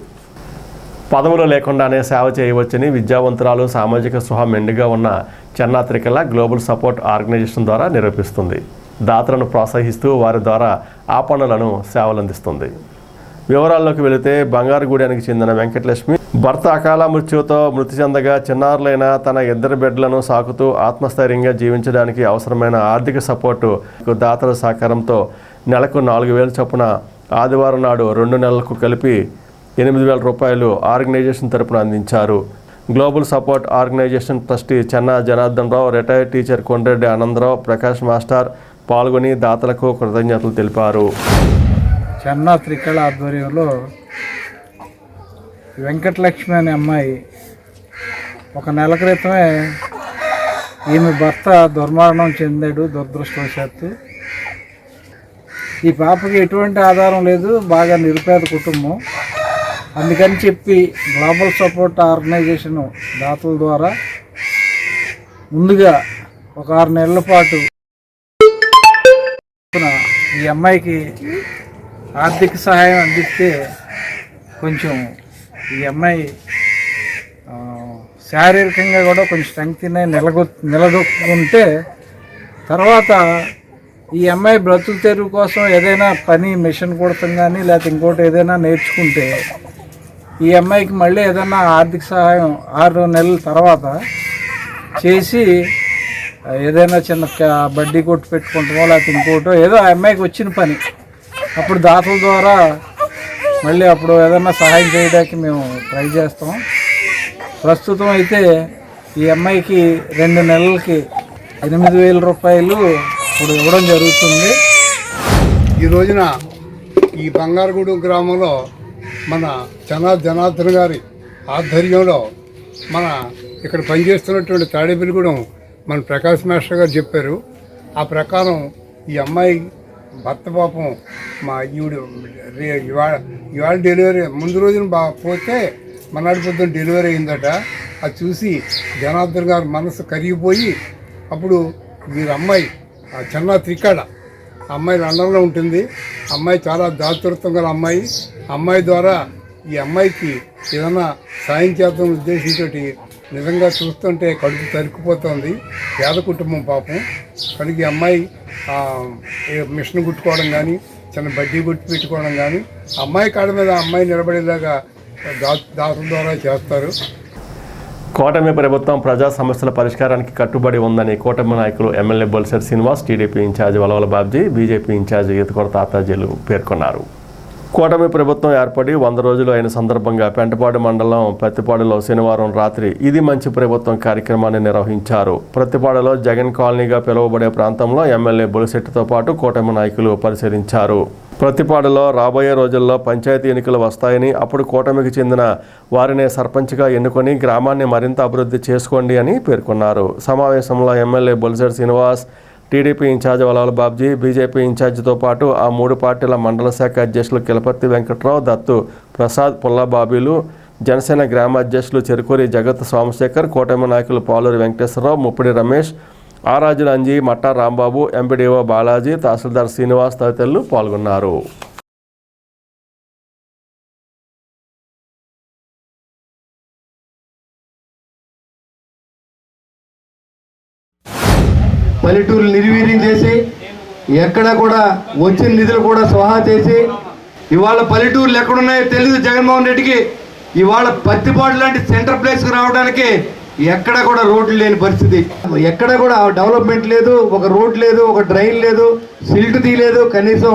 పదవులు లేకుండానే సేవ చేయవచ్చని విద్యావంతురాలు, సామాజిక స్పృహ మెండుగా ఉన్న చెన్నా త్రికల గ్లోబల్ సపోర్ట్ ఆర్గనైజేషన్ ద్వారా నిరూపిస్తుంది. దాతలను ప్రోత్సహిస్తూ వారి ద్వారా ఆ పనులను సేవలందిస్తుంది. వివరాల్లోకి వెళితే బంగారుగూడెనికి చెందిన వెంకటలక్ష్మి భర్త అకాల మృత్యుతో మృతి చెందగా చిన్నారులైన తన 2 బిడ్డలను సాకుతూ ఆత్మస్థైర్యంగా జీవించడానికి అవసరమైన ఆర్థిక సపోర్టు దాతల సహకారంతో నెలకు 4,000 చొప్పున ఆదివారం నాడు 2 నెలలకు కలిపి 8,000 రూపాయలు ఆర్గనైజేషన్ తరపున అందించారు. Global support organisation trustee Chenna Janardhan Rao, retired teacher Kondreddy Anandarao, Prakash master పాల్గొని దాతలకు కృతజ్ఞతలు తెలిపారు. చెన్నా త్రికళ ఆధ్వర్యంలో వెంకటలక్ష్మి అనే అమ్మాయి ఒక నెల క్రితమే ఈమె భర్త దుర్మరణం చెందాడు దురదృష్టవశాత్తు. ఈ పాపకి ఎటువంటి ఆధారం లేదు, బాగా నిరుపేద కుటుంబం. అందుకని చెప్పి గ్లోబల్ సపోర్ట్ ఆర్గనైజేషన్ దాతల ద్వారా ముందుగా ఒక 6 నెలల పాటు ఈ అమ్మాయికి ఆర్థిక సహాయం అందిస్తే కొంచెం ఈ అమ్మాయి శారీరకంగా కూడా కొంచెం స్ట్రెంగ్త్నే నిలదొక్కుంటే తర్వాత ఈ అమ్మాయి బ్రతుకు తెరువు కోసం ఏదైనా పని మిషన్ కుడతాం కానీ లేకపోతే ఇంకోటి ఏదైనా నేర్చుకుంటే ఈ అమ్మాయికి మళ్ళీ ఏదైనా ఆర్థిక సహాయం 6 నెలల తర్వాత చేసి ఏదైనా చిన్న బడ్డీ కొట్టు పెట్టుకుంటామో లేకపోతే ఇంకోటో ఏదో ఆ అమ్మాయికి వచ్చిన పని అప్పుడు దాతల ద్వారా మళ్ళీ అప్పుడు ఏదైనా సహాయం చేయడానికి మేము ట్రై చేస్తాం. ప్రస్తుతం అయితే ఈ అమ్మాయికి 2 నెలలకి 8,000 రూపాయలు ఇప్పుడు ఇవ్వడం జరుగుతుంది. ఈ రోజున ఈ బంగారగూడెం గ్రామంలో మన జనార్దన్ గారి ఆధ్వర్యంలో మన ఇక్కడ పనిచేస్తున్నటువంటి తాడేపల్లిగూడెం మన ప్రకాష్ మాస్టర్ గారు చెప్పారు. ఆ ప్రకారం ఈ అమ్మాయి భర్త పాపం మా ఇవాళ డెలివరీ ముందు రోజున పోతే మనాడు పొద్దున్న డెలివరీ అయిందట. అది చూసి జనార్దన్ గారు మనసు కరిగిపోయి అప్పుడు వీరి అమ్మాయి చిన్న త్రికాడ అమ్మాయి లండన్లో ఉంటుంది. అమ్మాయి చాలా దాతృత్వం గల అమ్మాయి ద్వారా ఈ అమ్మాయికి ఏదైనా సాయం చేద్దాం ఉద్దేశంతో నిజంగా చూస్తుంటే కడుపు తరుక్కుపోతుంది. పేద కుటుంబం పాపం. కనుక ఈ అమ్మాయి మిషన్ కుట్టుకోవడం కానీ చిన్న బడ్డీ గుర్తు పెట్టుకోవడం కానీ అమ్మాయి కాళ్ళ మీద అమ్మాయి నిలబడేలాగా దాతల ద్వారా చేస్తారు. కూటమి ప్రభుత్వం ప్రజా సమస్యల పరిష్కారానికి కట్టుబడి ఉందని కూటమి నాయకులు MLA Bolisetti Srinivas, TDP in charge Valavala Babji, BJP in charge Etakoda తాతాజీలు పేర్కొన్నారు. కూటమి ప్రభుత్వం ఏర్పడి 100 రోజులు అయిన సందర్భంగా పెంటపాడు మండలం ప్రతిపాడులో శనివారం రాత్రి ఇది మంచి ప్రభుత్వం కార్యక్రమాన్ని నిర్వహించారు. ప్రతిపాడులో జగన్ కాలనీగా పిలువబడే ప్రాంతంలో ఎమ్మెల్యే బొలిశెట్టితో పాటు కూటమి నాయకులు పరిశీలించారు. ప్రతిపాడులో రాబోయే రోజుల్లో పంచాయతీ ఎన్నికలు వస్తాయని అప్పుడు కూటమికి చెందిన వారినే సర్పంచ్గా ఎన్నుకొని గ్రామాన్ని మరింత అభివృద్ధి చేసుకోండి అని పేర్కొన్నారు. సమావేశంలో MLA Bolisetti Srinivas, TDP in charge Valavala Babji, BJP ఇన్ఛార్జితో పాటు ఆ 3 పార్టీల మండల శాఖ అధ్యక్షులు కిలపర్తి వెంకట్రావు, దత్తు ప్రసాద్, పుల్లాబాబీలు, జనసేన గ్రామ అధ్యక్షులు చెరుకూరి జగత్ సోమశేఖర్, కూటమి నాయకులు పాలూరి వెంకటేశ్వరరావు, ముప్పిడి రమేష్, ఆరాజుల అంజీ, మట్టా రాంబాబు, ఎంపీడీఓ బాలాజీ, తహసీల్దార్ శ్రీనివాస్ తదితరులు పాల్గొన్నారు. పల్లెటూరు నిర్వీర్యం చేసి ఎక్కడ కూడా వచ్చిన నిధులు కూడా స్వాహా చేసి ఇవాళ పల్లెటూర్లు ఎక్కడున్నాయో తెలియదు జగన్మోహన్ రెడ్డికి. ఇవాళ పత్తిపాడు లాంటి సెంటర్ ప్లేస్కి రావడానికి ఎక్కడ కూడా రోడ్లు లేని పరిస్థితి, ఎక్కడ కూడా డెవలప్మెంట్ లేదు, ఒక రోడ్ లేదు, ఒక డ్రైన్ లేదు, సిల్ట్ తీయలేదు, కనీసం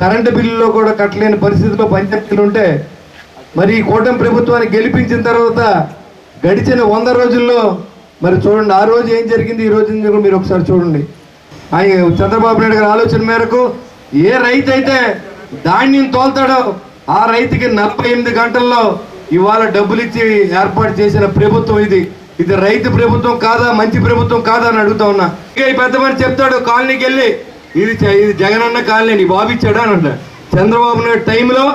కరెంటు బిల్లులో కూడా కట్టలేని పరిస్థితిలో పంచాయతీలు ఉంటే మరి ఈ కూటమి ప్రభుత్వాన్ని గెలిపించిన తర్వాత గడిచిన 100 రోజుల్లో మరి చూడండి ఆ రోజు ఏం జరిగింది, ఈ రోజు మీరు ఒకసారి చూడండి. ఆయన చంద్రబాబు నాయుడు గారి ఆలోచన మేరకు ఏ రైతు అయితే ధాన్యం తోలుతాడో ఆ రైతుకి 48 గంటల్లో ఇవాళ డబ్బులు ఇచ్చి ఏర్పాటు చేసిన ప్రభుత్వం ఇది రైతు ప్రభుత్వం కాదా, మంచి ప్రభుత్వం కాదా అని అడుగుతా ఉన్నా. ఈ పెద్ద మనిషి చెప్తాడు కాలనీకి వెళ్ళి ఇది జగనన్న కాలనీ నీ బాబు ఇచ్చాడా అని అంట. చంద్రబాబు నాయుడు టైంలో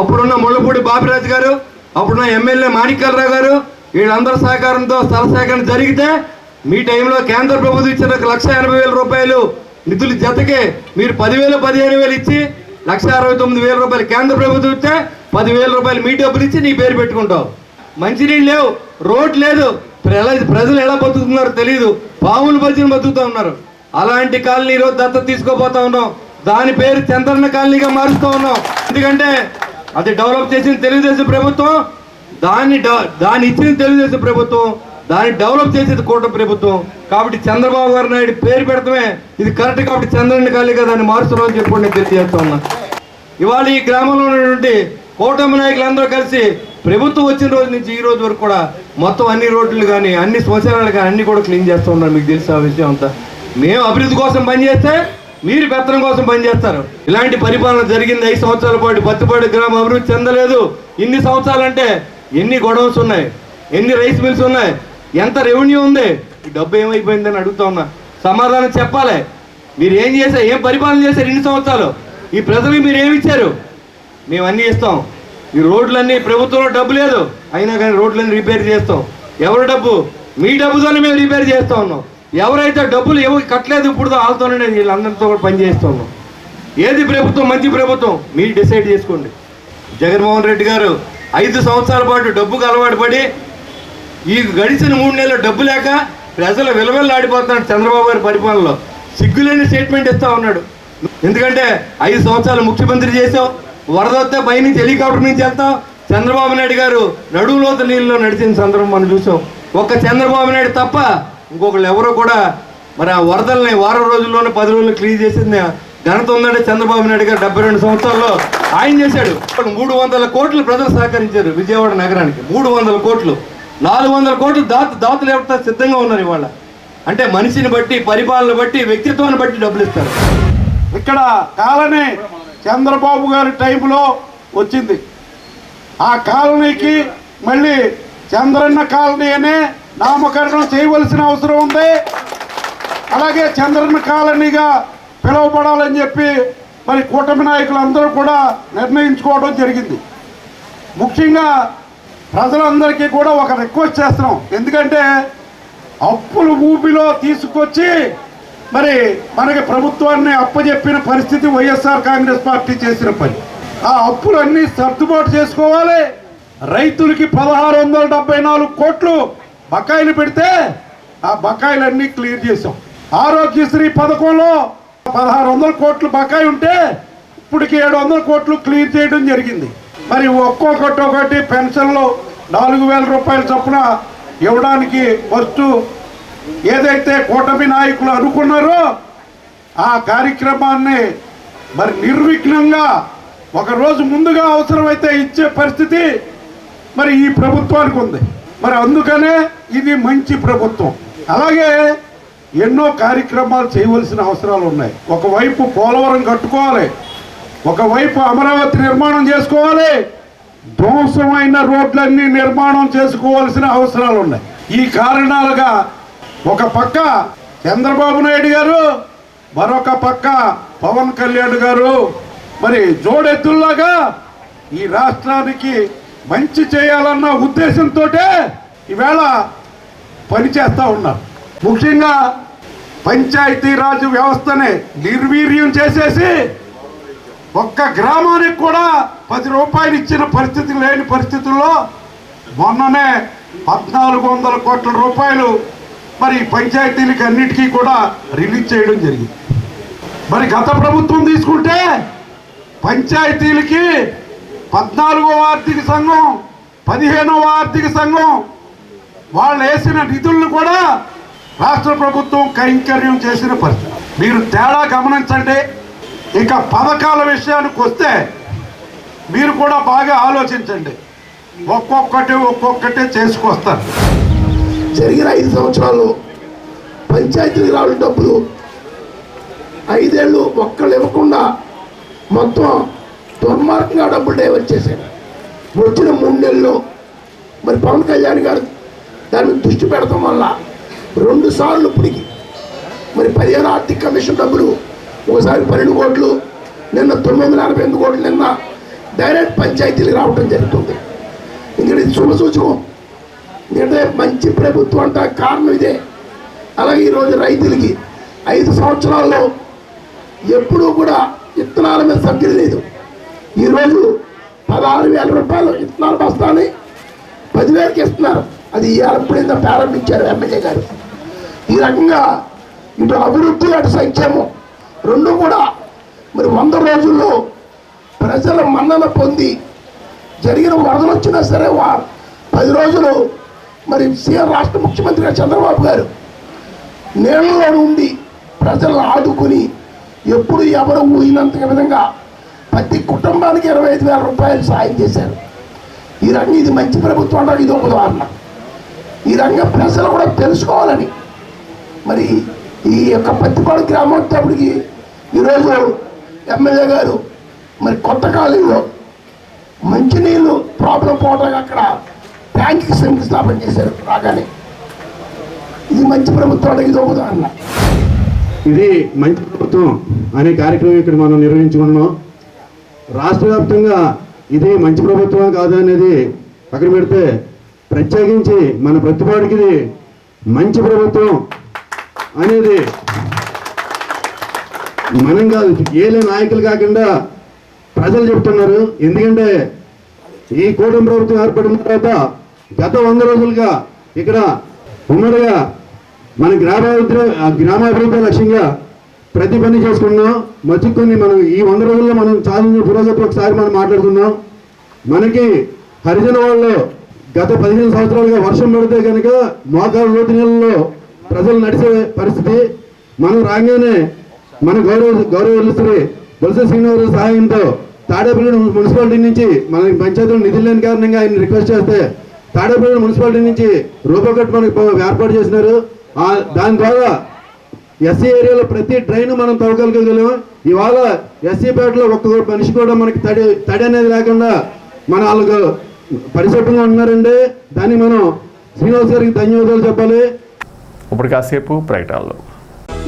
అప్పుడున్న ముళ్ళపూడి బాపిరాజు గారు, అప్పుడున్న ఎమ్మెల్యే మాణిక్యాలరావు గారు వీళ్ళందరి సహకారంతో స్థల సేకరణ జరిగితే మీ టైంలో కేంద్ర ప్రభుత్వం ఇచ్చిన 1,80,000 రూపాయలు నిధులు జతకే మీరు 10,000 15,000 ఇచ్చి 1,69,000 రూపాయలు కేంద్ర ప్రభుత్వం ఇస్తే 10,000 రూపాయలు మీ డబ్బులు ఇచ్చి నీ పేరు పెట్టుకుంటావు. మంచినీళ్ళు లేవు, రోడ్ లేదు, ప్రజలు ఎలా బతుకుతున్నారో తెలియదు, పాములు బతిని బతుకుతూ ఉన్నారు. అలాంటి కాలనీ ఈరోజు దత్తత తీసుకోపోతా ఉన్నాం. దాని పేరు చంద్రన్న కాలనీగా మారుస్తూ ఉన్నాం. ఎందుకంటే అది డెవలప్ చేసిన తెలుగుదేశం ప్రభుత్వం, దాన్ని ఇచ్చిన తెలుగుదేశం ప్రభుత్వం, దాన్ని డెవలప్ చేసేది కూటమి ప్రభుత్వం. కాబట్టి చంద్రబాబు గారు నాయుడు పేరు పెడతామే ఇది కరెక్ట్. కాబట్టి చంద్రన్న కాలనీగా దాన్ని మారుస్తున్నామని చెప్పి నేను తెలియజేస్తా ఉన్నా. ఇవాళ ఈ గ్రామంలో ఉన్నటువంటి కూటమి నాయకులందరూ కలిసి ప్రభుత్వం వచ్చిన రోజు నుంచి ఈ రోజు వరకు కూడా మొత్తం అన్ని రోడ్లు కానీ అన్ని శ్మశానాలు కానీ అన్ని కూడా క్లీన్ చేస్తూ ఉన్నారు. మీకు తెలిసిన విషయం అంతా. మేము అభివృద్ధి కోసం పనిచేస్తే మీరు పెత్తనం కోసం పనిచేస్తారు. ఇలాంటి పరిపాలన జరిగింది 5 సంవత్సరాల పాటు. పత్తిపాడు గ్రామం అభివృద్ధి చెందలేదు. ఇన్ని సంవత్సరాలంటే ఎన్ని గొడవస్ ఉన్నాయి, ఎన్ని రైస్ మిల్స్ ఉన్నాయి, ఎంత రెవెన్యూ ఉంది, ఈ డబ్బు ఏమైపోయిందని అడుగుతా ఉన్నా. సమాధానం చెప్పాలి. మీరు ఏం చేశారు, ఏం పరిపాలన చేశారు ఇన్ని సంవత్సరాలు, ఈ ప్రజలకు మీరు ఏమి ఇచ్చారు? మేము అన్నీ ఇస్తాం. ఈ రోడ్లన్నీ ప్రభుత్వంలో డబ్బు లేదు అయినా కానీ రోడ్లన్నీ రిపేర్ చేస్తాం. ఎవరి డబ్బు? మీ డబ్బుతోనే మేము రిపేర్ చేస్తూ ఉన్నాం. ఎవరైతే డబ్బులు ఎవరు కట్టలేదు ఇప్పుడు వాళ్ళతోనే వీళ్ళందరితో కూడా పని చేస్తూ ఉన్నాం. ఏది ప్రభుత్వం మంచి ప్రభుత్వం మీరు డిసైడ్ చేసుకోండి. జగన్మోహన్ రెడ్డి గారు 5 సంవత్సరాల పాటు డబ్బుకు అలవాటు పడి ఈ గడిచిన 3 నెలలు డబ్బు లేక ప్రజలు విలవిల్లాడిపోతున్నాడు. చంద్రబాబు గారి పరిపాలనలో సిగ్గులేని స్టేట్మెంట్ ఇస్తా ఉన్నాడు. ఎందుకంటే 5 సంవత్సరాలు ముఖ్యమంత్రి చేసావు, వరద వస్తే పైనుంచి హెలికాప్టర్ నుంచి వెళ్తావు. చంద్రబాబు నాయుడు గారు నడువులోత నీళ్ళలో నడిచిన సందర్భం మనం చూసాం. ఒక్క చంద్రబాబు నాయుడు తప్ప ఇంకొకళ్ళు ఎవరో కూడా మరి ఆ వరదల్ని వారం రోజుల్లోనే 10 రోజులు క్లియర్ చేసింది ఘనత ఉందంటే చంద్రబాబు నాయుడు గారు 72 సంవత్సరాల్లో ఆయన చేశాడు. 300 కోట్లు ప్రజలు సహకరించారు విజయవాడ నగరానికి. 300 కోట్లు, 400 కోట్లు దాతలు ఎవరితో సిద్ధంగా ఉన్నారు ఇవాళ. అంటే మనిషిని బట్టి, పరిపాలన బట్టి, వ్యక్తిత్వాన్ని బట్టి డబ్బులు ఇస్తారు. ఇక్కడ కాలనీ చంద్రబాబు గారి టైంలో వచ్చింది. ఆ కాలనీకి మళ్ళీ చంద్రన్న కాలనీ అనే నామకరణం చేయవలసిన అవసరం ఉంది. అలాగే చంద్రన్న కాలనీగా పిలువబడాలని చెప్పి మరి కూటమి నాయకులందరూ కూడా నిర్ణయించుకోవడం జరిగింది. ముఖ్యంగా ప్రజలందరికీ కూడా ఒక రిక్వెస్ట్ చేస్తున్నాం. ఎందుకంటే అప్పులు ఊపిలో తీసుకొచ్చి మరి మనకి ప్రభుత్వాన్ని అప్పచెప్పిన పరిస్థితి వైఎస్ఆర్ కాంగ్రెస్ పార్టీ చేసిన పని. ఆ అప్పులన్నీ సర్దుబాటు చేసుకోవాలి. రైతులకి 1674 కోట్లు బకాయిలు పెడితే ఆ బకాయిలన్నీ క్లియర్ చేసాం. ఆరోగ్యశ్రీ పథకంలో 1600 కోట్లు బకాయి ఉంటే ఇప్పటికి 700 కోట్లు క్లియర్ చేయడం జరిగింది. మరి ఒక్కొక్కటి పెన్షన్లు 4000 రూపాయల చొప్పున ఇవ్వడానికి ఫస్ట్ ఏదైతే కూటమి నాయకులు అనుకున్నారో ఆ కార్యక్రమాన్ని మరి నిర్విఘ్నంగా ఒకరోజు ముందుగా అవసరమైతే ఇచ్చే పరిస్థితి మరి ఈ ప్రభుత్వానికి ఉంది. మరి అందుకనే ఇది మంచి ప్రభుత్వం. అలాగే ఎన్నో కార్యక్రమాలు చేయవలసిన అవసరాలు ఉన్నాయి. ఒకవైపు పోలవరం కట్టుకోవాలి, ఒకవైపు అమరావతి నిర్మాణం చేసుకోవాలి, ధ్వంసమైన రోడ్లన్నీ నిర్మాణం చేసుకోవాల్సిన అవసరాలు ఉన్నాయి. ఈ కారణాలుగా ఒక పక్క చంద్రబాబు నాయుడు గారు, మరొక పక్క పవన్ కళ్యాణ్ గారు మరి జోడెద్దుల్లాగా ఈ రాష్ట్రానికి మంచి చేయాలన్న ఉద్దేశంతో ఈవేళ పనిచేస్తూ ఉన్నారు. ముఖ్యంగా పంచాయతీరాజ్ వ్యవస్థని నిర్వీర్యం చేసేసి ఒక్క గ్రామానికి కూడా 10 రూపాయలు ఇచ్చిన పరిస్థితి లేని పరిస్థితుల్లో మొన్ననే 1400 కోట్ల రూపాయలు మరి పంచాయతీలకి అన్నిటికీ కూడా రిలీజ్ చేయడం జరిగింది. మరి గత ప్రభుత్వం తీసుకుంటే పంచాయతీలకి 14వ ఆర్థిక సంఘం, 15వ ఆర్థిక సంఘం వాళ్ళు వేసిన నిధులను కూడా రాష్ట్ర ప్రభుత్వం కైంకర్యం చేసిన పరిస్థితి. మీరు తేడా గమనించండి. ఇక పథకాల విషయానికి వస్తే మీరు కూడా బాగా ఆలోచించండి. ఒక్కొక్కటి చేసుకొస్తారు. జరిగిన 5 సంవత్సరాలు పంచాయతీలకు రావడం డబ్బులు 5 ఏళ్ళు ఒక్కళ్ళు ఇవ్వకుండా మొత్తం దుర్మార్గంగా డబ్బులు డైవర్ట్ చేశారు. వచ్చిన 3 నెలల్లో మరి పవన్ కళ్యాణ్ గారు దాని మీద దృష్టి పెడతాం వల్ల 2 సార్లు ఇప్పటికి మరి 15 ఆర్థిక కమిషన్ డబ్బులు ఒకసారి 12 కోట్లు, నిన్న 948 కోట్లు నిన్న డైరెక్ట్ పంచాయతీలకు రావడం జరుగుతుంది. ఎందుకంటే ఇది శుభసూచకం. ఎందుకంటే మంచి ప్రభుత్వం అంట కారణం ఇదే. అలాగే ఈరోజు రైతులకి 5 సంవత్సరాల్లో ఎప్పుడూ కూడా విత్తనాల మీద సబ్సిడీ లేదు. ఈరోజు 16,000 రూపాయలు విత్తనాల బస్తాని 10,000కి ఇస్తున్నారు. అది ఎప్పుడైనా ప్రారంభించారు ఎమ్మెల్యే గారు. ఈ రకంగా ఇటు అభివృద్ధి అటు సంక్షేమం 2 కూడా మరి 100 రోజుల్లో ప్రజల మన్నన పొంది జరిగిన వరదలు వచ్చినా సరే 10 రోజులు మరి సీఎం రాష్ట్ర ముఖ్యమంత్రిగా చంద్రబాబు గారు నీళ్ళలో ఉండి ప్రజలను ఆదుకుని ఎప్పుడు ఎవరు ఊహినంత విధంగా ప్రతి కుటుంబానికి 25,000 రూపాయలు సాయం చేశారు. ఈ రంగం ఇది మంచి ప్రభుత్వం అంటే ఇది ఒక ఉదాహరణ. ఈ రంగం ప్రజలు కూడా తెలుసుకోవాలని మరి ఈ యొక్క పత్తిపాడు గ్రామం వచ్చేప్పటికి ఈరోజు ఎమ్మెల్యే గారు మరి కొత్త కాలంలో మంచినీళ్ళు ప్రాబ్లం పోవడానికి అక్కడ ట్యాంక్కి శంకుస్థాపన చేశారు రాగానే. ఇది మంచి ప్రభుత్వం అంటే ఇది ఒక ఉదాహరణ. ఇది మంచి ప్రభుత్వం అనే కార్యక్రమం ఇక్కడ మనం నిర్వహించుకున్నాం. రాష్ట్ర వ్యాప్తంగా ఇది మంచి ప్రభుత్వం కాదు అనేది పక్కన పెడితే ప్రత్యేకించి మన ప్రతిపాడికి ఇది మంచి ప్రభుత్వం అనేది మనం కాదు, ఏలే నాయకులు కాకుండా ప్రజలు చెప్తున్నారు. ఎందుకంటే ఈ కూటమి ప్రభుత్వం ఏర్పడిన తర్వాత గత 100 రోజులుగా ఇక్కడ ఉమ్మడిగా మన గ్రామాభివృద్ధి లక్ష్యంగా ప్రతి పని చేసుకున్నాం. మర్చికొని మనం ఈ 100 రోజుల్లో మనం సాధించిన పురోగతి ఒకసారి మనం మాట్లాడుకున్నాం. మనకి హరిజన వాళ్ళు గత 15 సంవత్సరాలుగా వర్షం పడితే కనుక మోకాలు లోతు నీళ్ళలో ప్రజలు నడిచే పరిస్థితి. మనం రాగానే మన గౌరవ బొత్స శ్రీనివాసరావు సహాయంతో తాడేపల్లి మున్సిపాలిటీ నుంచి మన పంచాయతీలో నిధులు లేని కారణంగా ఆయన రిక్వెస్ట్ చేస్తే తాడేపల్లి మున్సిపాలిటీ నుంచి రూపకట్ మనకు ఏర్పాటు చేసినారు. దాని ద్వారా ఎస్సీ ఏరియాలో ప్రతి డ్రైన్ మనం తవ్వగలగలం. ఇవాళ ఎస్సీ పేటలో ఒక్క మనిషి కూడా మనకి తడి అనేది లేకుండా మన వాళ్ళకు పరిశుభ్రంగా ఉన్నారండి. దాన్ని మనం శ్రీనివాస్ గారికి ధన్యవాదాలు చెప్పాలి. ఇప్పుడు కాసేపు ప్రకటనలు.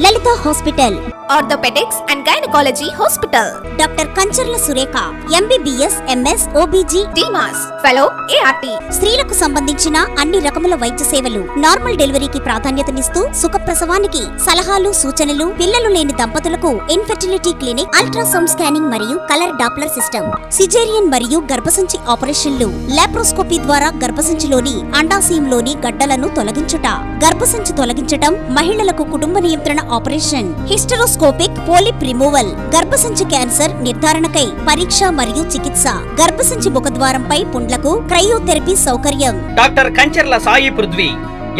Lalitha hospital, orthopaedics and gynaecology hospital. Doctor Kancharla Surekha, MBBS, MS, OBG, డీమాస్, ఫెలో, ఏఆర్టీ. స్త్రీలకు సంబంధించిన అన్ని రకముల వైద్య సేవలు, నార్మల్ డెలివరీకి ప్రాధాన్యతనిస్తూ సుఖప్రసవానికి సలహాలు, సూచనలు, పిల్లలు లేని దంపతులకు ఇన్ఫెర్టిలిటీ క్లినిక్, అల్ట్రాసౌండ్ స్కానింగ్ మరియు కలర్ డాప్లర్ సిస్టమ్, సిజేరియన్ మరియు గర్భసంచి ఆపరేషన్లు, లాప్రోస్కోపీ ద్వారా గర్భసంచిలోని అండాశయంలోని గడ్డలను తొలగించుట, గర్భసంచి తొలగించటం, మహిళలకు కుటుంబ నియంత్రణ ఆపరేషన్, హిస్టరోస్కోపిక్ పోలిప్ రిమూవల్, గర్భసంచి క్యాన్సర్ నిర్ధారణకై పరీక్ష మరియు చికిత్స, గర్భసంచి ముఖద్వారంపై పుండ్లకు క్రయోథెరపీ సౌకర్యం. Doctor Kancharla Sai Prithvi,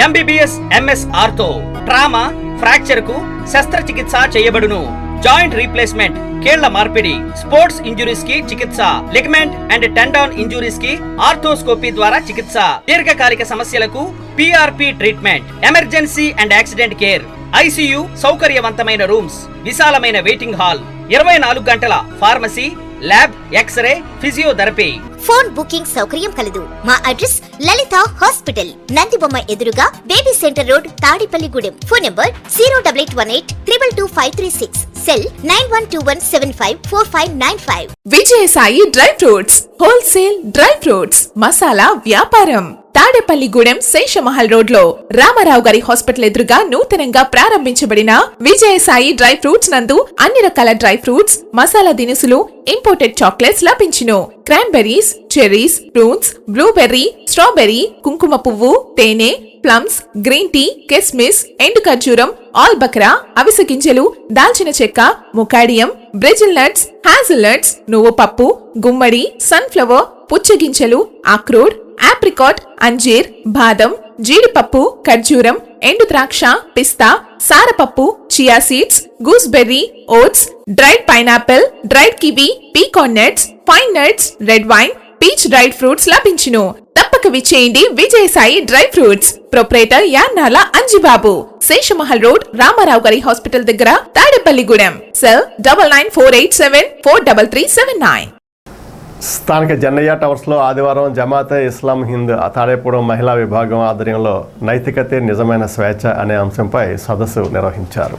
MBBS, MS ortho, trauma, fracture కు శస్త్రచికిత్స చేయబడును. జాయింట్ రీప్లేస్మెంట్, కీళ్ల మార్పిడి, స్పోర్ట్స్ ఇంజురీస్ కి చికిత్స, లిగమెంట్ అండ్ టెండాన్ ఇంజురీస్ కి ఆర్థోస్కోపీ ద్వారా చికిత్స, దీర్ఘకాలిక సమస్యలకు PRP treatment, emergency and accident care, ICU సౌకర్యవంతమైన రూమ్స్, విశాలమైన వెయిటింగ్ హాల్, 24 గంటల pharmacy, lab, x-ray, physiotherapy. Phone booking సౌకర్యం కలదు. మా అడ్రస్ లలిత హాస్పిటల్, నందిబొమ్మ ఎదురుగా, baby centre road, Tadepalligudem. Phone number 08818 222 cell 9121754595. Vijayasai dry fruits, wholesale dry fruits masala వ్యాపారం. తాడేపల్లిగూడెం శేషమహల్ రోడ్ లో రామారావు గారి హాస్పిటల్ ఎదురుగా నూతనంగా ప్రారంభించబడిన విజయసాయి డ్రై ఫ్రూట్స్ నందు అన్ని రకాల డ్రై ఫ్రూట్స్, మసాలా దినుసులు, ఇంపోర్టెడ్ చాక్లెట్స్ లభించును. Cranberries, cherries, fruits, blueberry, strawberry, కుంకుమ పువ్వు, తేనె, ప్లమ్స్, గ్రీన్ టీ, కిస్మిస్, ఎండు ఖర్జూరం, ఆల్ బక్రా, అవిసె గింజలు, దాల్చిన చెక్క, ముకాడియం, బ్రెజిల్ నట్స్, హాజల్ నట్స్, నువ్వు పప్పు, గుమ్మడి, సన్ఫ్లవర్, పుచ్చగింజలు, అక్రోడ్, ఆప్రికాట్, అంజీర్, బాదం, జీడిపప్పు, ఖర్జూరం, ఎండు ద్రాక్ష, పిస్తా, సారపప్పు, chia seeds, gooseberry, oats, dried pineapple, dried kiwi, pecan nuts, pine nuts, red wine, peach dried fruits లభించును. తప్పక విచ్చేయండి Vijayasai dry fruits. Proprietor Yannala Anjibabu, Seshamahal road, Ramarao గారి హాస్పిటల్ దగ్గర, తాడేపల్లిగూడెం. సెల్ 9948743379. స్థానిక జన్నయ్య టవర్స్లో ఆదివారం జమాతే ఇస్లాం హింద్ తాడేపూడెం మహిళా విభాగం ఆధ్వర్యంలో నైతికతే నిజమైన స్వేచ్ఛ అనే అంశంపై సదస్సు నిర్వహించారు.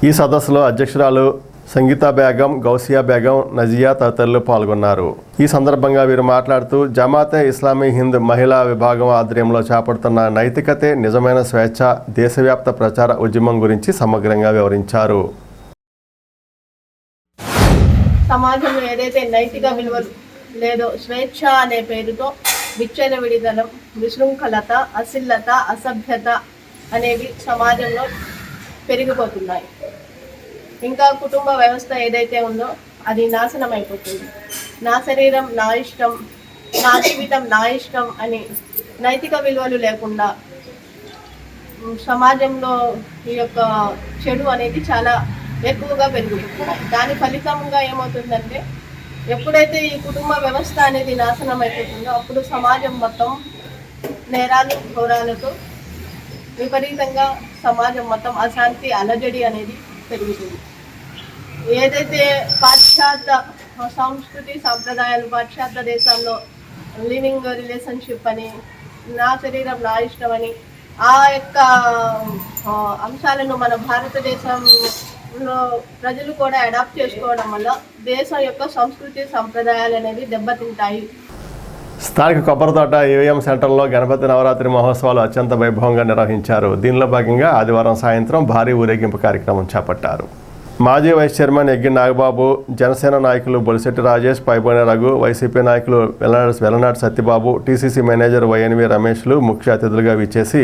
ఈ సదస్సులో అధ్యక్షురాలు సంగీతా బేగం, గౌసియా బేగం, నజియా తదితరులు పాల్గొన్నారు. ఈ సందర్భంగా వీరు మాట్లాడుతూ జమాతే ఇస్లామీ హింద్ మహిళా విభాగం ఆధ్వర్యంలో చేపడుతున్న నైతికతే నిజమైన స్వేచ్ఛ దేశవ్యాప్త ప్రచార ఉద్యమం గురించి సమగ్రంగా వివరించారు. సమాజంలో ఏదైతే నైతిక విలువలు లేదో స్వేచ్ఛ అనే పేరుతో విచ్చలవిడితనం, విశృంఖలత, అశ్లీలత, అసభ్యత అనేవి సమాజంలో పెరిగిపోతున్నాయి. ఇంకా కుటుంబ వ్యవస్థ ఏదైతే ఉందో అది నాశనం అయిపోతుంది. నా శరీరం నా ఇష్టం, నా జీవితం నా ఇష్టం అని నైతిక విలువలు లేకుండా సమాజంలో ఈ యొక్క చెడు అనేది చాలా ఎక్కువగా పెరుగుతుంది. దాని ఫలితంగా ఏమవుతుందంటే ఎప్పుడైతే ఈ కుటుంబ వ్యవస్థ అనేది నాశనం అయిపోతుందో అప్పుడు సమాజం మొత్తం నేరాలు, ఘోరాలతో విపరీతంగా సమాజం మొత్తం అశాంతి, అలజడి అనేది పెరుగుతుంది. ఏదైతే పాశ్చాత్య సంస్కృతి సాంప్రదాయాలు, పాశ్చాత్య దేశాల్లో లివింగ్ రిలేషన్షిప్ అని, నా శరీరం నా ఇష్టం అని ఆ యొక్క అంశాలను మన భారతదేశంలో ప్రజలు కూడా అడాప్ట్ చేసుకోవడం వల్ల దేశం యొక్క సంస్కృతి సంప్రదాయాలు అనేవి దెబ్బతింటాయి. స్థానిక కొబ్బరితోట ఏవిఎం సెంటర్లో గణపతి నవరాత్రి మహోత్సవాలు అత్యంత వైభవంగా నిర్వహించారు. దీనిలో భాగంగా ఆదివారం సాయంత్రం భారీ ఊరేగింపు కార్యక్రమం చేపట్టారు. మాజీ వైస్ చైర్మన్ ఎగ్గి నాగబాబు, జనసేన నాయకులు బొలిశెట్టి రాజేష్, పైబోని రఘు, వైసీపీ నాయకులు వెల్లనాటి సత్యబాబు, టీసీసీ మేనేజర్ వైఎన్వి రమేష్లు ముఖ్య అతిథులుగా విచ్చేసి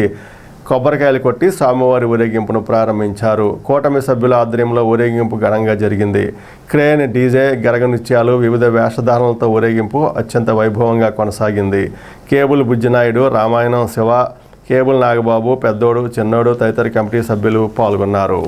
కొబ్బరికాయలు కొట్టి స్వామివారి ఊరేగింపును ప్రారంభించారు. కూటమి సభ్యుల ఆధ్వర్యంలో ఊరేగింపు ఘనంగా జరిగింది. క్రేన్, డీజే, గరగ నృత్యాలు, వివిధ వేషధారణలతో ఊరేగింపు అత్యంత వైభవంగా కొనసాగింది. కేబుల్ బుజ్జినాయుడు, రామాయణం శివ, కేబుల్ నాగబాబు, పెద్దోడు, చిన్నోడు తదితర కమిటీ సభ్యులు పాల్గొన్నారు.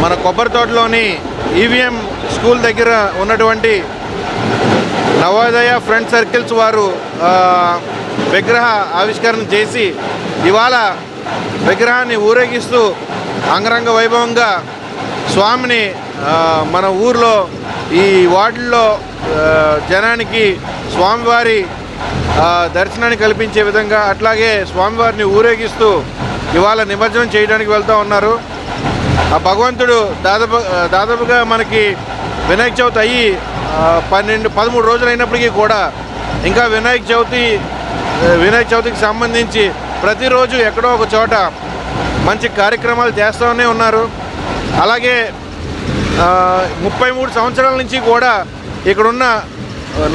మన కొబ్బరి తోటలోని ఈవీఎం స్కూల్ దగ్గర ఉన్నటువంటి నవోదయ ఫ్రెండ్ సర్కిల్స్ వారు విగ్రహ ఆవిష్కరణ చేసి ఇవాళ విగ్రహాన్ని ఊరేగిస్తూ అంగరంగ వైభవంగా స్వామిని మన ఊర్లో ఈ వార్డుల్లో జనానికి స్వామివారి దర్శనాన్ని కల్పించే విధంగా అట్లాగే స్వామివారిని ఊరేగిస్తూ ఇవాళ నిమజ్జనం చేయడానికి వెళ్తూ ఉన్నారు. ఆ భగవంతుడు దాదాపుగా మనకి వినాయక చవితి అయ్యి 13 రోజులు అయినప్పటికీ కూడా ఇంకా వినాయక చవితికి సంబంధించి ప్రతిరోజు ఎక్కడో ఒక చోట మంచి కార్యక్రమాలు చేస్తూనే ఉన్నారు. అలాగే 33 సంవత్సరాల నుంచి కూడా ఇక్కడున్న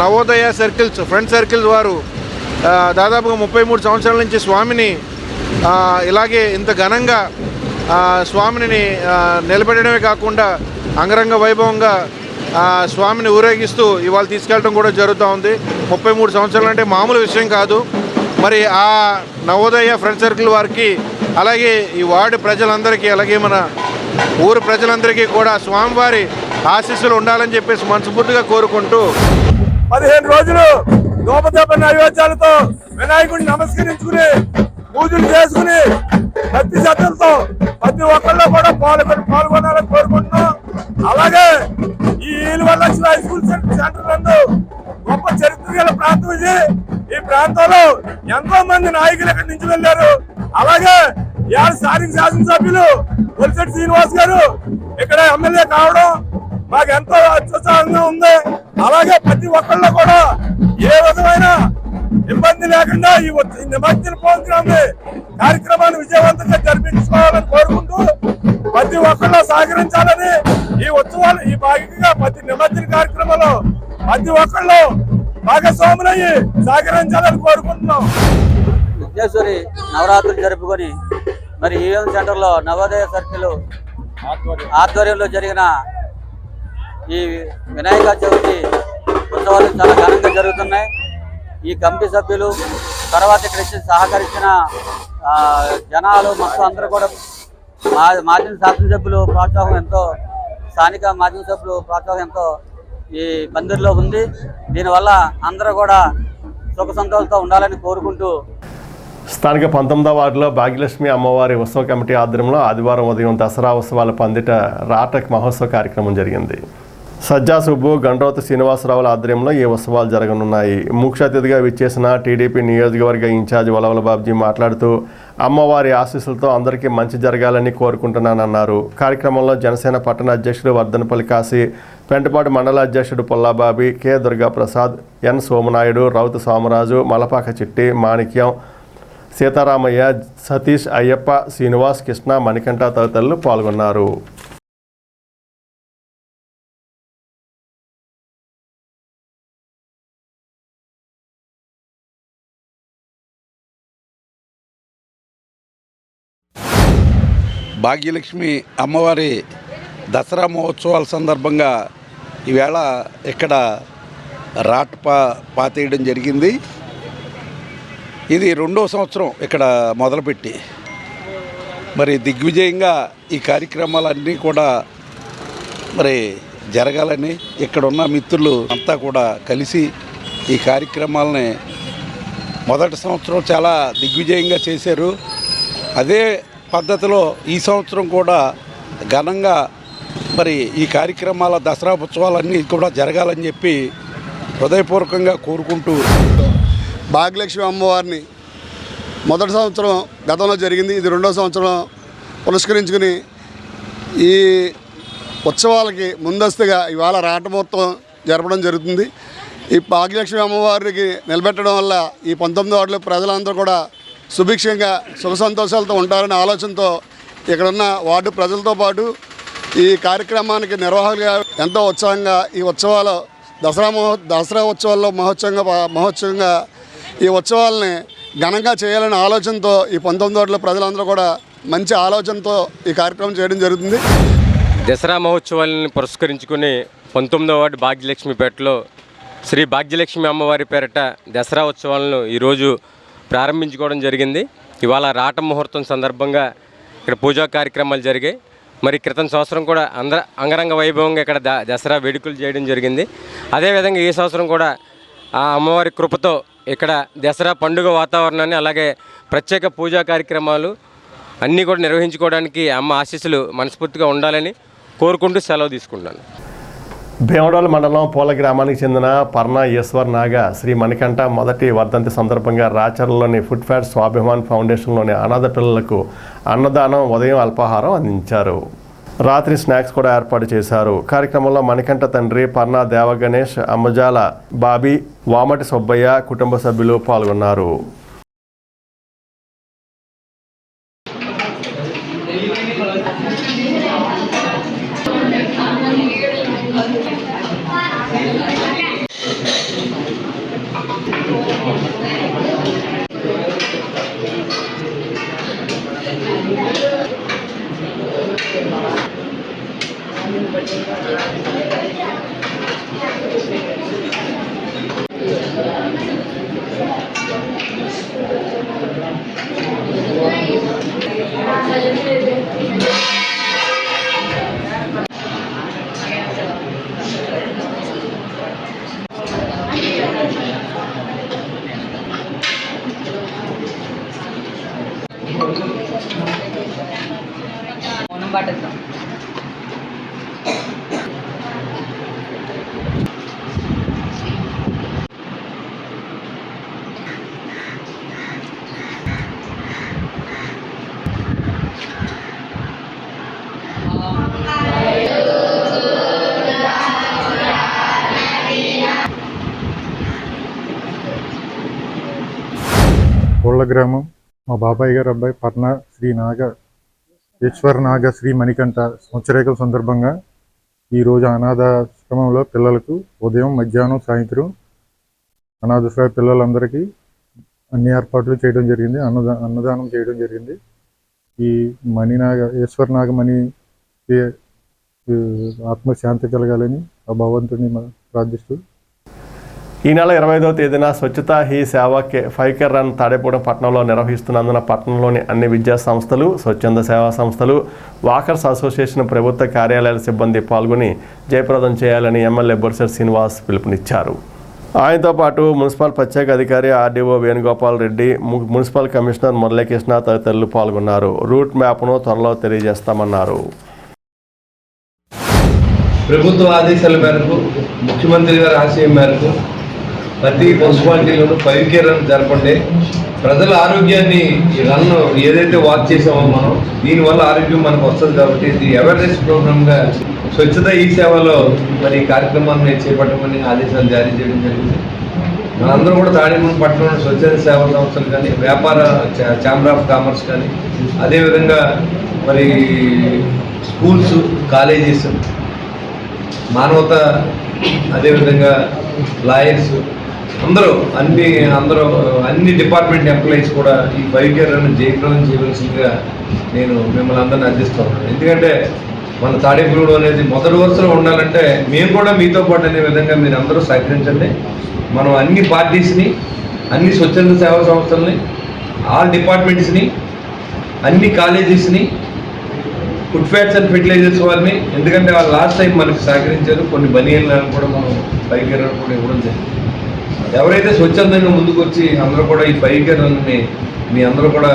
నవోదయ సర్కిల్స్ ఫ్రెండ్ సర్కిల్స్ వారు దాదాపుగా 33 సంవత్సరాల నుంచి స్వామిని ఇలాగే ఇంత ఘనంగా స్వామిని నిలబెట్టడమే కాకుండా అంగరంగ వైభవంగా స్వామిని ఊరేగిస్తూ ఇవాళ తీసుకెళ్ళడం కూడా జరుగుతూ ఉంది. 33 సంవత్సరాలు అంటే మామూలు విషయం కాదు. మరి ఆ నవోదయ ఫ్రెండ్ సర్కిల్ వారికి అలాగే ఈ వార్డు ప్రజలందరికీ అలాగే మన ఊరు ప్రజలందరికీ కూడా స్వామివారి ఆశీస్సులు ఉండాలని చెప్పేసి మనస్ఫూర్తిగా కోరుకుంటూ 15 రోజులు దోపదోప నైవేద్యాలతో వినాయకుడిని నమస్కరించుకుని పూజలు చేసుకుని భక్తి శ్రద్ధలతో ప్రతి ఒక్కళ్ళు కూడా పాల్గొనాలని కోరుకుంటున్నాం. అలాగే ఈ ఈలువలక్ష్మి హై స్కూల్ సెంటర్ నందు గొప్ప చరిత్ర గల ప్రాంతం ఇది. ఈ ప్రాంతంలో ఎంతో మంది నాయకులు ఇక్కడి నుంచి వెళ్ళారు. అలాగే ఇవాళ స్థానిక శాసనసభ్యులు బొలిశెట్టి శ్రీనివాస్ గారు ఇక్కడ ఎమ్మెల్యే కావడం మాకు ఎంతో అత్యుత్సాహంగా ఉంది. అలాగే ప్రతి ఒక్కళ్ళు కూడా ఏ విధమైన ఇబ్బంది లేకుండా ఈ నిమజ్జన కార్యక్రమాన్ని విజయవంతంగా జరిపించుకోవాలని కోరుకుంటూ ప్రతి ఒక్కళ్ళు సహకరించాలని ఈ ఉత్సవాలు ఈ భాగంగా ప్రతి నిమజ్జన కార్యక్రమంలో ప్రతి ఒక్కళ్ళు భాగస్వాములయ్యి సహకరించాలని కోరుకుంటున్నాం. విఘ్నేశ్వరి నవరాత్రులు జరుపుకొని మరి ఈవెం సెంటర్లో నవోదయ సర్కిల్ ఆధ్వర్యంలో జరిగిన ఈ వినాయక చవితి ఉత్సవాలు చాలా ఘనంగా జరుగుతున్నాయి. ఈ కమిటీ సభ్యులు తర్వాత ఇక్కడ సహకరించిన జనాలు మొత్తం అందరూ కూడా మాజీ శాసనసభ్యులు ప్రోత్సాహం ఎంతో స్థానిక మాజీ సభ్యులు ప్రోత్సాహం ఎంతో ఈ మందిర్లో ఉంది. దీనివల్ల అందరూ కూడా సుఖ సంతోషాలతో ఉండాలని కోరుకుంటూ స్థానిక 19వ వార్డులో భాగ్యలక్ష్మి అమ్మవారి ఉత్సవ కమిటీ ఆధ్వర్యంలో ఆదివారం ఉదయం దసరా ఉత్సవాల పందిట రాటక్ మహోత్సవ కార్యక్రమం జరిగింది. సజ్జా సుబ్బు, గండ్రవతి శ్రీనివాసరావుల ఆధ్వర్యంలో ఈ ఉత్సవాలు జరగనున్నాయి. ముఖ్య అతిథిగా విచ్చేసిన టీడీపీ నియోజకవర్గ ఇన్ఛార్జ్ వలవల బాబ్జీ మాట్లాడుతూ అమ్మవారి ఆశీస్సులతో అందరికీ మంచి జరగాలని కోరుకుంటున్నానన్నారు. కార్యక్రమంలో జనసేన పట్టణ అధ్యక్షుడు వర్ధనపల్లి కాశీ, పెంటపాడు మండల అధ్యక్షుడు పొల్లాబాబి, కె దుర్గాప్రసాద్, ఎన్ సోమనాయుడు, రౌతు సోమరాజు, మలపాక చిట్టి, మాణిక్యం, సీతారామయ్య, సతీష్, అయ్యప్ప, శ్రీనివాస్, కృష్ణ, మణికంఠ తదితరులు పాల్గొన్నారు. భాగ్యలక్ష్మి అమ్మవారి దసరా మహోత్సవాల సందర్భంగా ఈవేళ ఇక్కడ రాట్ పాతేయడం జరిగింది. ఇది 2వ సంవత్సరం ఇక్కడ మొదలుపెట్టి మరి దిగ్విజయంగా ఈ కార్యక్రమాలన్నీ కూడా మరి జరగాలని ఇక్కడ ఉన్న మిత్రులు అంతా కూడా కలిసి ఈ కార్యక్రమాలని మొదటి సంవత్సరం చాలా దిగ్విజయంగా చేశారు. అదే పద్ధతిలో ఈ సంవత్సరం కూడా ఘనంగా మరి ఈ కార్యక్రమాల దసరా ఉత్సవాలన్నీ కూడా జరగాలని చెప్పి హృదయపూర్వకంగా కోరుకుంటూ భాగ్యలక్ష్మి అమ్మవారిని మొదటి సంవత్సరం గతంలో జరిగింది, ఇది 2వ సంవత్సరం పురస్కరించుకుని ఈ ఉత్సవాలకి ముందస్తుగా ఇవాళ రాటమోత్సవం జరపడం జరుగుతుంది. ఈ భాగ్యలక్ష్మి అమ్మవారికి నిలబెట్టడం వల్ల ఈ 19 వార్డుల ప్రజలందరూ కూడా సుభిక్షంగా సుఖ సంతోషాలతో ఉంటారనే ఆలోచనతో ఇక్కడున్న వార్డు ప్రజలతో పాటు ఈ కార్యక్రమానికి నిర్వాహకులుగా ఎంతో ఉత్సాహంగా ఈ ఉత్సవాలు దసరా ఉత్సవాల్లో మహోత్సవంగా ఈ ఉత్సవాలని ఘనంగా చేయాలనే ఆలోచనతో ఈ 19 వార్డుల ప్రజలందరూ కూడా మంచి ఆలోచనతో ఈ కార్యక్రమం చేయడం జరుగుతుంది. దసరా మహోత్సవాలను పురస్కరించుకుని 19వ వార్డు భాగ్యలక్ష్మిపేటలో శ్రీ భాగ్యలక్ష్మి అమ్మవారి పేరిట దసరా ఉత్సవాలను ఈరోజు ప్రారంభించుకోవడం జరిగింది. ఇవాళ రాట ముహూర్తం సందర్భంగా ఇక్కడ పూజా కార్యక్రమాలు జరిగాయి. మరి క్రితం సంవత్సరం కూడా అంగరంగ వైభవంగా ఇక్కడ దసరా వేడుకలు చేయడం జరిగింది. అదేవిధంగా ఈ సంవత్సరం కూడా ఆ అమ్మవారి కృపతో ఇక్కడ దసరా పండుగ వాతావరణాన్ని అలాగే ప్రత్యేక పూజా కార్యక్రమాలు అన్నీ కూడా నిర్వహించుకోవడానికి అమ్మ ఆశీస్సులు మనస్ఫూర్తిగా ఉండాలని కోరుకుంటూ సెలవు తీసుకుంటాను. భీమడోలు మండలం పోల గ్రామానికి చెందిన పర్ణ ఈశ్వర్ నాగ శ్రీ మణికంఠ మొదటి వర్ధంతి సందర్భంగా రాచర్లలోని ఫుడ్ ఫ్యాట్ స్వాభిమాన్ ఫౌండేషన్లోని అనాథ పిల్లలకు అన్నదానం, ఉదయం అల్పాహారం అందించారు. రాత్రి స్నాక్స్ కూడా ఏర్పాటు చేశారు. కార్యక్రమంలో మణికంఠ తండ్రి పర్ణ దేవగణేష్, అమ్మజాల బాబీ, వామటి సుబ్బయ్య కుటుంబ సభ్యులు పాల్గొన్నారు. కోళ్ళ గ్రామం మా బాబాయ్ గారు అబ్బాయి పర్ణ శ్రీ ఈశ్వర్ నాగ శ్రీ మణికంఠ సంవత్సరేకల సందర్భంగా ఈరోజు అనాథాశ్రమంలో పిల్లలకు ఉదయం, మధ్యాహ్నం, సాయంత్రం అనాథాశ్రమ పిల్లలందరికీ అన్ని ఏర్పాట్లు చేయడం జరిగింది. అన్నదానం చేయడం జరిగింది. ఈ ఈశ్వర్ నాగమణి ఆత్మశాంతి కలగాలని ఆ భగవంతుని ప్రార్థిస్తూ ఈ నెల 25వ తేదీన స్వచ్ఛతా హీ సేవా 5K రన్ తాడేపూడెం పట్టణంలో నిర్వహిస్తున్నందున పట్టణంలోని అన్ని విద్యా సంస్థలు, స్వచ్ఛంద సేవా సంస్థలు, వాకర్స్ అసోసియేషన్ ప్రభుత్వ కార్యాలయాల సిబ్బంది పాల్గొని జయప్రదం చేయాలని ఎమ్మెల్యే బొరిసెట్టి శ్రీనివాస్ పిలుపునిచ్చారు. ఆయనతో పాటు మున్సిపల్ ప్రత్యేక అధికారి RDO Venugopal Reddy, municipal commissioner Muralikrishna తదితరులు పాల్గొన్నారు. రూట్ మ్యాప్ను త్వరలో తెలియజేస్తామన్నారు. ప్రభుత్వ ఆదేశాల మేరకు, ముఖ్యమంత్రి గారి ఆశయం మేరకు ప్రతి మున్సిపాలిటీలోనూ 5K రన్ జరపండి. ప్రజల ఆరోగ్యాన్ని ఈ రన్ ఏదైతే వాక్ చేసామో మనం, దీనివల్ల ఆరోగ్యం మనకు వస్తుంది కాబట్టి ఇది అవేర్నెస్ ప్రోగ్రామ్గా స్వచ్ఛత ఈ సేవలో మరి కార్యక్రమాన్ని చేపట్టమని ఆదేశాలు జారీ చేయడం జరిగింది. మనందరం కూడా తాడేపల్లి పట్టణంలో స్వచ్ఛత సేవా సంస్థలు కానీ, వ్యాపార ఛాంబర్ ఆఫ్ కామర్స్ కానీ, అదేవిధంగా మరి స్కూల్స్, కాలేజెస్, మానవత, అదేవిధంగా లాయర్స్ అందరూ అన్ని డిపార్ట్మెంట్ ఎంప్లాయీస్ కూడా ఈ 5K రన్ జయప్రదం చేయవలసిందిగా నేను మిమ్మల్ని అందరినీ అందిస్తూ ఉన్నాను. ఎందుకంటే మన తాడేపల్లిగూడెం అనేది మొదటి వరుసలో ఉండాలంటే మేము కూడా మీతో పాటు అనే విధంగా మీరు అందరూ సహకరించండి. మనం అన్ని పార్టీస్ని, అన్ని స్వచ్ఛంద సేవా సంస్థల్ని, ఆల్ డిపార్ట్మెంట్స్ని, అన్ని కాలేజెస్ని, ఫుడ్ ఫ్యాట్స్ అండ్ ఫెర్టిలైజర్స్ వారిని, ఎందుకంటే వాళ్ళు లాస్ట్ టైం మనకి సహకరించారు. కొన్ని బనియన్లను కూడా మనం 5K రన్ కూడా ఇవ్వడం జరిగింది. ఎవరైతే స్వచ్ఛందంగా ముందుకు వచ్చి అందరూ కూడా ఈ 5K రన్ని మీ అందరూ కూడా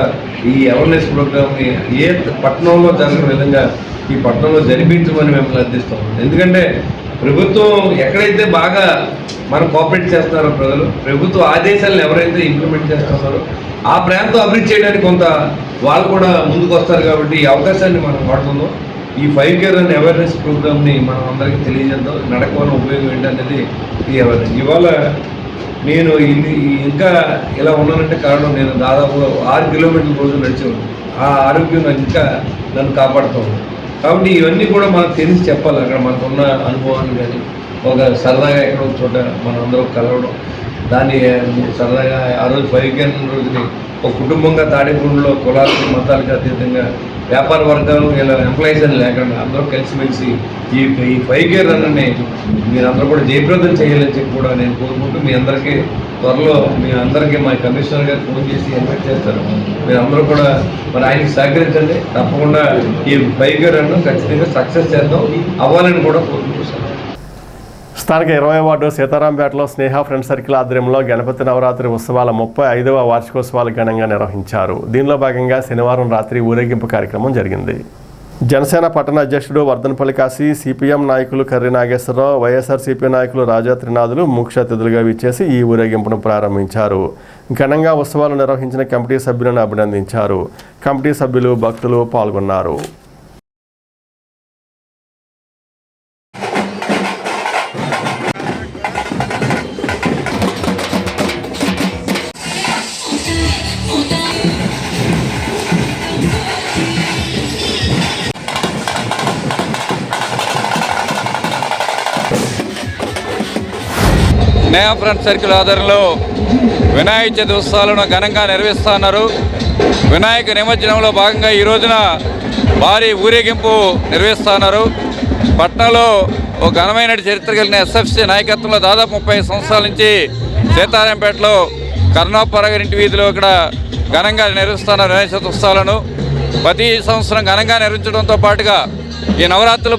ఈ అవేర్నెస్ ప్రోగ్రామ్ని ఏ పట్టణంలో జరగని విధంగా ఈ పట్టణంలో జరిపించమని మిమ్మల్ని అర్థిస్తాం. ఎందుకంటే ప్రభుత్వం ఎక్కడైతే బాగా మనం కోఆపరేట్ చేస్తున్నారో ప్రజలు, ప్రభుత్వ ఆదేశాలను ఎవరైతే ఇంప్లిమెంట్ చేస్తున్నారో ఆ ప్రాంతం అభివృద్ధి చేయడానికి కొంత వాళ్ళు కూడా ముందుకు వస్తారు. కాబట్టి ఈ అవకాశాన్ని మనం వాడుతుందాం. ఈ 5K రన్ అవేర్నెస్ ప్రోగ్రామ్ని మనం అందరికీ తెలియజేద్దాం. నడక వల్ల ఉపయోగం ఏంటనేది ఈ అవేర్నెస్. ఇవాళ నేను ఇంకా ఇలా ఉన్నానంటే కారణం నేను దాదాపు 6 కిలోమీటర్ల రోజు నడిచేవాడు. ఆ ఆరోగ్యం ఇంకా నన్ను కాపాడుతూ ఉంది. కాబట్టి ఇవన్నీ కూడా మనకు తెలిసి చెప్పాలి. అక్కడ మనకున్న అనుభవాన్ని కానీ ఒక సరదాగా ఎక్కడో చోట మనం అందరూ కలవడం, దాన్ని సరదాగా ఆ రోజు 5K రోజుని ఒక కుటుంబంగా తాడేపల్లిలో కులాలకు మతాలకు అతీతంగా వ్యాపార వర్గాలు ఇలా ఎంప్లాయీస్ అని లేకుండా అందరూ కలిసిమెలిసి ఈ 5K రన్ని మీరందరూ కూడా జయప్రదం చేయాలని చెప్పి కూడా నేను కోరుకుంటూ మీ అందరికీ త్వరలో మీ అందరికీ మా కమిషనర్ గారు ఫోన్ చేసి ఇన్వైట్ చేస్తారు. మీరందరూ కూడా మరి ఆయనకి సహకరించండి. తప్పకుండా ఈ 5K రన్ను ఖచ్చితంగా సక్సెస్ చేద్దాం, అవ్వాలని కూడా కోరుకుంటున్నాను. స్థానిక 20వ వార్డు సీతారాంపేటలో స్నేహ ఫ్రెండ్ సర్కిల్ ఆధ్వర్యంలో గణపతి నవరాత్రి ఉత్సవాల 35వ వార్షికోత్సవాలు ఘనంగా నిర్వహించారు. దీనిలో భాగంగా శనివారం రాత్రి ఊరేగింపు కార్యక్రమం జరిగింది. జనసేన పట్టణ అధ్యక్షుడు వర్ధనపల్లి కాశీ, సిపిఎం నాయకులు కర్రి నాగేశ్వరరావు, వైఎస్ఆర్సీపీ నాయకులు రాజా త్రినాథులు ముఖ్య అతిథులుగా విచ్చేసి ఈ ఊరేగింపును ప్రారంభించారు. ఘనంగా ఉత్సవాలు నిర్వహించిన కమిటీ సభ్యులను అభినందించారు. కమిటీ సభ్యులు, భక్తులు పాల్గొన్నారు. స్నేహ ఫ్రెండ్ సర్కిల్ ఆధ్వర్యంలో వినాయక చవితి ఉత్సవాలను ఘనంగా నిర్వహిస్తున్నారు. వినాయక నిమజ్జనంలో భాగంగా ఈ రోజున భారీ ఊరేగింపు నిర్వహిస్తున్నారు. పట్నంలో ఒక ఘనమైన చరిత్ర కలిగిన ఎస్ఎఫ్సి నాయకత్వంలో దాదాపు 30 సంవత్సరాల నుంచి సీతారాంపేటలో కరుణాపర ఇంటి వీధిలో ఇక్కడ ఘనంగా నిర్వహిస్తున్నారు వినాయక చవితి ఉత్సవాలను. ప్రతి సంవత్సరం ఘనంగా నిర్వహించడంతో పాటుగా ఈ నవరాత్రుల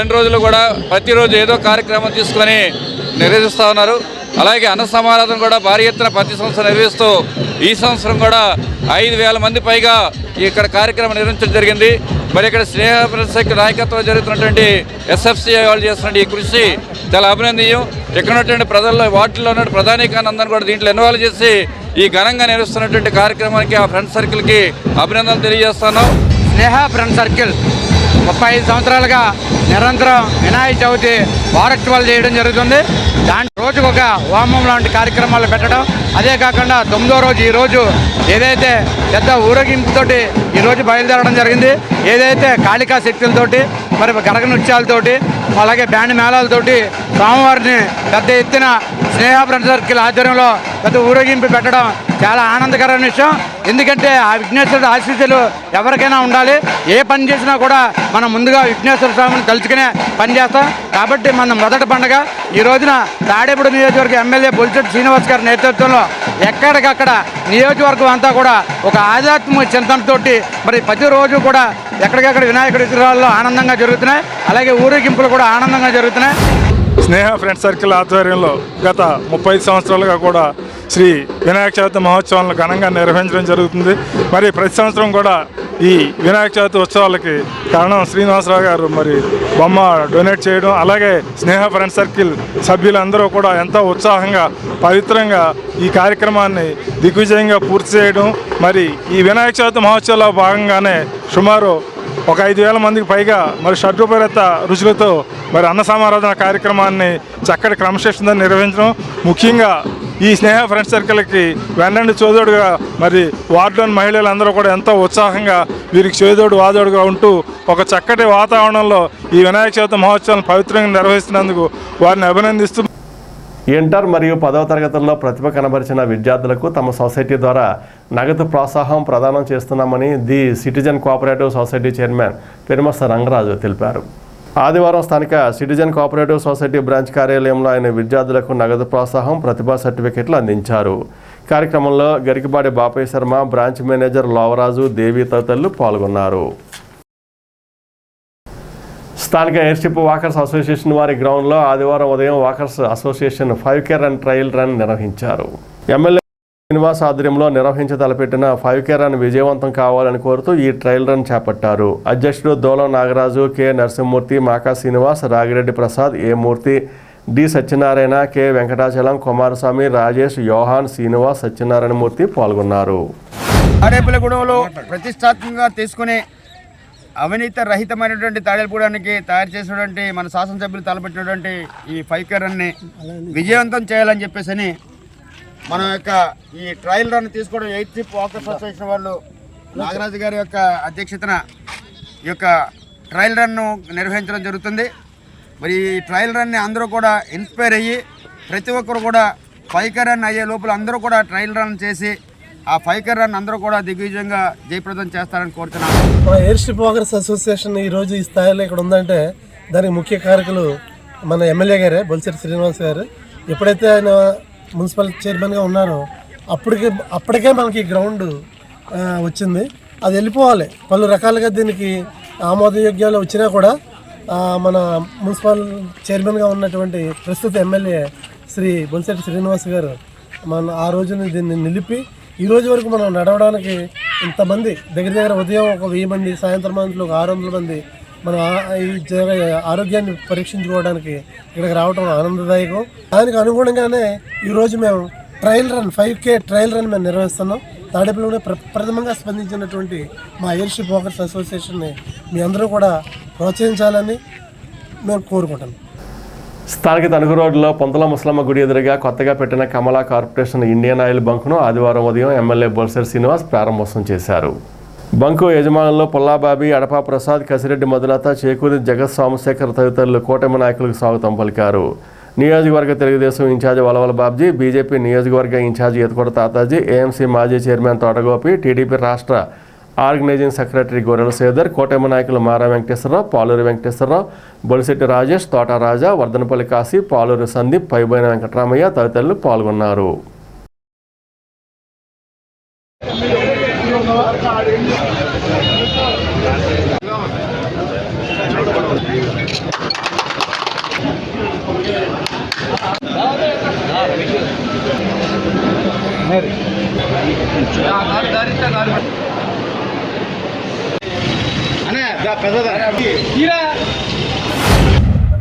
అన్ని రోజులు కూడా ప్రతిరోజు ఏదో కార్యక్రమం తీసుకొని నిర్వహిస్తూ ఉన్నారు. అలాగే అన్న సమారాధన కూడా భారీ ఎత్తున ప్రతి సంవత్సరం నిర్వహిస్తూ ఈ సంవత్సరం కూడా 5,000 మంది పైగా ఇక్కడ కార్యక్రమం నిర్వహించడం జరిగింది. మరి ఇక్కడ స్నేహ ఫ్రెండ్ సర్కిల్ నాయకత్వం జరుగుతున్నటువంటి ఎస్ఎఫ్సి వాళ్ళు చేస్తున్న ఈ కృషి చాలా అభినందనీయం. ఇక్కడ ఉన్నటువంటి ప్రజల్లో వార్డుల్లో ఉన్న ప్రధానికాన్ని అందరినీ కూడా దీంట్లో ఇన్వాల్వ్ చేసి ఈ ఘనంగా నిర్వహిస్తున్నటువంటి కార్యక్రమానికి ఆ ఫ్రెండ్ సర్కిల్కి అభినందనలు తెలియజేస్తున్నాం. స్నేహ ఫ్రెండ్ సర్కిల్ 35 సంవత్సరాలుగా నిరంతరం వినాయక చవితి వారోత్సవాలు చేయడం జరుగుతుంది. దాని రోజుకొక హోమం లాంటి కార్యక్రమాలు పెట్టడం, అదే కాకుండా 9వ రోజు ఈరోజు ఏదైతే పెద్ద ఊరేగింపుతోటి ఈరోజు బయలుదేరడం జరిగింది. ఏదైతే కాళికా శక్తులతోటి మరి గరగ నృత్యాలతోటి అలాగే బ్యాండ్ మేళాలతోటి స్వామివారిని పెద్ద ఎత్తున స్నేహ ఫ్రెండ్ సర్కిల్ ఆధ్వర్యంలో పెద్ద ఊరేగింపు పెట్టడం చాలా ఆనందకరమైన విషయం. ఎందుకంటే ఆ విఘ్నేశ్వరుడు ఆశీస్సులు ఎవరికైనా ఉండాలి. ఏ పని చేసినా కూడా మనం ముందుగా విఘ్నేశ్వర స్వామిని తలుచుకునే పని చేస్తాం. కాబట్టి మన మొదటి పండుగ ఈ రోజున తాడేపూడి నియోజకవర్గ ఎమ్మెల్యే బొలిశెట్టి శ్రీనివాస్ గారి నేతృత్వంలో ఎక్కడికక్కడ నియోజకవర్గం అంతా కూడా ఒక ఆధ్యాత్మిక చింతనతోటి మరి ప్రతిరోజు కూడా ఎక్కడికక్కడ వినాయకుడి విగ్రహాల్లో ఆనందంగా జరుగుతున్నాయి. అలాగే ఊరేగింపులు కూడా ఆనందంగా జరుగుతున్నాయి. స్నేహ ఫ్రెండ్ సర్కిల్ ఆధ్వర్యంలో గత 35 సంవత్సరాలుగా కూడా శ్రీ వినాయక చవితి మహోత్సవాలను ఘనంగా నిర్వహించడం జరుగుతుంది. మరి ప్రతి సంవత్సరం కూడా ఈ వినాయక చవితి ఉత్సవాలకి కారణం శ్రీనివాసరావు గారు మరి బొమ్మ డొనేట్ చేయడం, అలాగే స్నేహ ఫ్రెండ్ సర్కిల్ సభ్యులందరూ కూడా ఎంతో ఉత్సాహంగా పవిత్రంగా ఈ కార్యక్రమాన్ని దిగ్విజయంగా పూర్తి చేయడం. మరి ఈ వినాయక చవితి మహోత్సవాల్లో భాగంగానే సుమారు ఒక 5,000 మందికి పైగా మరి షడ్రూపరేత రుచులతో మరి అన్న సమారాధన కార్యక్రమాన్ని చక్కటి క్రమశిక్షణతో నిర్వహించడం, ముఖ్యంగా ఈ స్నేహ ఫ్రెండ్ సర్కిల్కి వెన్నండి చోదోడుగా మరి వార్డులోని మహిళలందరూ కూడా ఎంతో ఉత్సాహంగా వీరికి చేదోడు వాదోడుగా ఉంటూ ఒక చక్కటి వాతావరణంలో ఈ వినాయక చవితి మహోత్సవాలను పవిత్రంగా నిర్వహిస్తున్నందుకు వారిని అభినందిస్తూ ఇంటర్ మరియు 10వ తరగతుల్లో ప్రతిభ కనబరిచిన విద్యార్థులకు తమ సొసైటీ ద్వారా నగదు ప్రోత్సాహం ప్రదానం చేస్తున్నామని the citizen cooperative society chairman Perumarsa Rangaraju తెలిపారు. ఆదివారం స్థానిక సిటిజన్ కోఆపరేటివ్ సొసైటీ బ్రాంచ్ కార్యాలయంలో ఆయన విద్యార్థులకు నగదు ప్రోత్సాహం, ప్రతిభా సర్టిఫికెట్లు అందించారు. కార్యక్రమంలో గరికబాడి బాపయ్య శర్మ, బ్రాంచ్ మేనేజర్ లోవరాజు, దేవి తదితరులు పాల్గొన్నారు. స్థానిక ఎయిర్షిప్ వాకర్స్ అసోసియేషన్ వారి గ్రౌండ్లో ఆదివారం ఉదయం walkers association 5K run trial run నిర్వహించారు. ఎమ్మెల్యే శ్రీనివాస్ ఆధ్వర్యంలో తలపెట్టిన 5K రన్ విజయవంతం కావాలని కోరుతూ ఈ ట్రయల్ రన్ చేపట్టారు. అధ్యక్షుడు దోలం నాగరాజు, కె నరసింహమూర్తి, మాకా శ్రీనివాస్, రాగిరెడ్డి ప్రసాద్, ఏ మూర్తి, డి సత్యనారాయణ, కె వెంకటాచలం, కుమారస్వామి, రాజేష్, యోహాన్, శ్రీనివాస్, సత్యనారాయణమూర్తి పాల్గొన్నారు. తాడేపల్లిగూడెంలో ప్రతిష్టాత్మకంగా తీసుకునే అవినీతి రహితమైనటువంటి తాడేపల్లిగూడెంకి తయారు చేసినటువంటి మన శాసనసభ్యులు తలపెట్టినటువంటి ఈ 5K రన్ని విజయవంతం చేయాలని చెప్పేసి మన యొక్క ఈ ట్రయల్ రన్ తీసుకోవడం ఎయిర్షిప్ వాకర్స్ అసోసియేషన్ వాళ్ళు నాగరాజు గారి యొక్క అధ్యక్షతన ఈ యొక్క ట్రయల్ రన్ను నిర్వహించడం జరుగుతుంది. మరి ఈ ట్రయల్ రన్ని అందరూ కూడా ఇన్స్పైర్ అయ్యి ప్రతి ఒక్కరు కూడా 5K రన్ అయ్యే లోపల అందరూ కూడా ట్రయల్ రన్ చేసి ఆ 5K రన్ అందరూ కూడా దిగ్విజయంగా జయప్రదం చేస్తారని కోరుతున్నాను. మన ఎయిర్షిప్ వాకర్స్ అసోసియేషన్ ఈరోజు ఈ స్థాయిలో ఇక్కడ ఉందంటే దానికి ముఖ్య కారకులు మన ఎమ్మెల్యే గారే బొలిశెట్టి శ్రీనివాస్ గారు. ఎప్పుడైతే ఆయన మున్సిపల్ చైర్మన్గా ఉన్నారో అప్పటికే మనకి గ్రౌండ్ వచ్చింది. అది వెళ్ళిపోవాలి. పలు రకాలుగా దీనికి ఆమోదయోగ్యాలు వచ్చినా కూడా మన మున్సిపల్ చైర్మన్గా ఉన్నటువంటి ప్రస్తుత ఎమ్మెల్యే శ్రీ బొలిశెట్టి శ్రీనివాస్ గారు ఆ రోజుని దీన్ని నిలిపి ఈ రోజు వరకు మనం నడవడానికి ఇంతమంది దగ్గర ఉదయం ఒక 1000 మంది, సాయంత్రం మందిలో ఒక 600 మంది మనం ఈ ఆరోగ్యాన్ని పరీక్షించుకోవడానికి ఇక్కడికి రావడం ఆనందదాయకం. దానికి అనుగుణంగానే ఈరోజు మేము trial run 5K trial run మేము నిర్వహిస్తున్నాం. తాడేపల్లిలో ప్రథమంగా స్పందించినటువంటి మా ఎయిర్షిప్ వాకర్స్ అసోసియేషన్ని మీ అందరూ కూడా ప్రోత్సహించాలని మేము కోరుకుంటున్నాం. స్థానిక తణుకు రోడ్లో పొంతల ముసలమ్మ గుడి ఎదురుగా కొత్తగా పెట్టిన కమలా కార్పొరేషన్ ఇండియన్ ఆయిల్ బంకును ఆదివారం ఉదయం ఎమ్మెల్యే బొలిశెట్టి శ్రీనివాస్ ప్రారంభోత్సవం చేశారు. బంకు యజమానుల్లో పుల్లాబాబి, అడపా ప్రసాద్, కసిరెడ్డి మధులత, చేకూరి జగత్ సోమశేఖర్ తదితరులు కూటమి నాయకులకు స్వాగతం పలికారు. నియోజకవర్గ తెలుగుదేశం ఇన్ఛార్జి వలవల బాబ్జీ, బీజేపీ నియోజకవర్గ ఇన్ఛార్జి ఈతకోట తాతాజీ, ఏఎంసీ మాజీ చైర్మన్ తోటగోపి, టీడీపీ రాష్ట్ర ఆర్గనైజింగ్ సెక్రటరీ గొర్రెల సేదర్, కోటమి నాయకులు మారా వెంకటేశ్వరరావు, పాలూరి వెంకటేశ్వరరావు, బొలిశెట్టి రాజేష్, తోట రాజా, వర్ధనపల్లి కాశీ, పాలూరి సందీప్, పైబోయిన వెంకటరామయ్య తదితరులు పాల్గొన్నారు.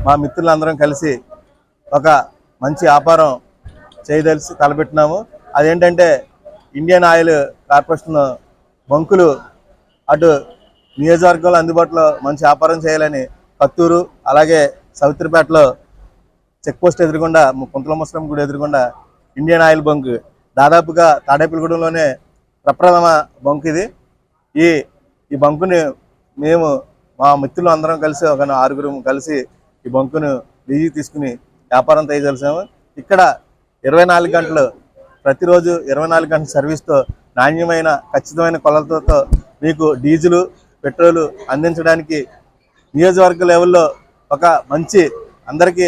మా మిత్రులందరం కలిసి ఒక మంచి వ్యాపారం చేయదలిసి తలపెట్టినాము. అదేంటంటే ఇండియన్ ఆయిల్ కార్పొరేషన్ బంకులు అటు నియోజకవర్గంలో అందుబాటులో మంచి వ్యాపారం చేయాలని కత్తూరు అలాగే సవిత్రిపేటలో చెక్ పోస్ట్ ఎదురుగుండా పొంతల ముసలమ్మ గుడి ఎదురుగుండా ఇండియన్ ఆయిల్ బంక్ దాదాపుగా తాడేపల్లిగూడెంలోనే ప్రప్రథమ బంక్ ఇది. ఈ బంకుని మేము మా మిత్రులు అందరం కలిసి ఒక 6 కలిసి ఈ బంకును లీజుకి తీసుకుని వ్యాపారం తయారు. ఇక్కడ 24 గంటలు ప్రతిరోజు 24 గంటల సర్వీస్తో నాణ్యమైన ఖచ్చితమైన కొలతలతో మీకు డీజిల్, పెట్రోలు అందించడానికి నియోజకవర్గ లెవెల్లో ఒక మంచి అందరికీ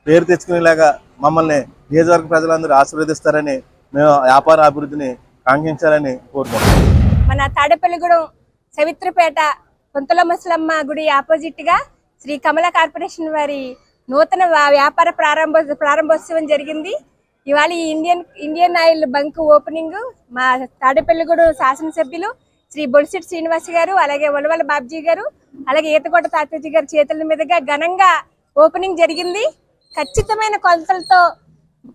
పేరు తెచ్చుకునేలాగా మమ్మల్ని నియోజకవర్గ ప్రజలందరూ ఆశీర్వదిస్తారని మేము వ్యాపార అభివృద్ధిని కాంక్షించాలని కోరుకుంటున్నాం. మన తాడేపల్లిగూడెం సవిత్రిపేట పొంతల ముసలమ్మ గుడి ఆపోజిట్గా శ్రీ కమల కార్పొరేషన్ వారి నూతన వ్యాపార ప్రారంభోత్సవం జరిగింది. ఇవాళ ఈ ఇండియన్ ఆయిల్ బంక్ ఓపెనింగ్ మా తాడేపల్లిగూడెం శాసనసభ్యులు శ్రీ బొలిశెట్టి శ్రీనివాస్ గారు, అలాగే వలవల బాబ్జీ గారు, అలాగే ఈతకోట తాతాజీ గారి చేతుల మీదుగా ఘనంగా ఓపెనింగ్ జరిగింది. ఖచ్చితమైన కొలతలతో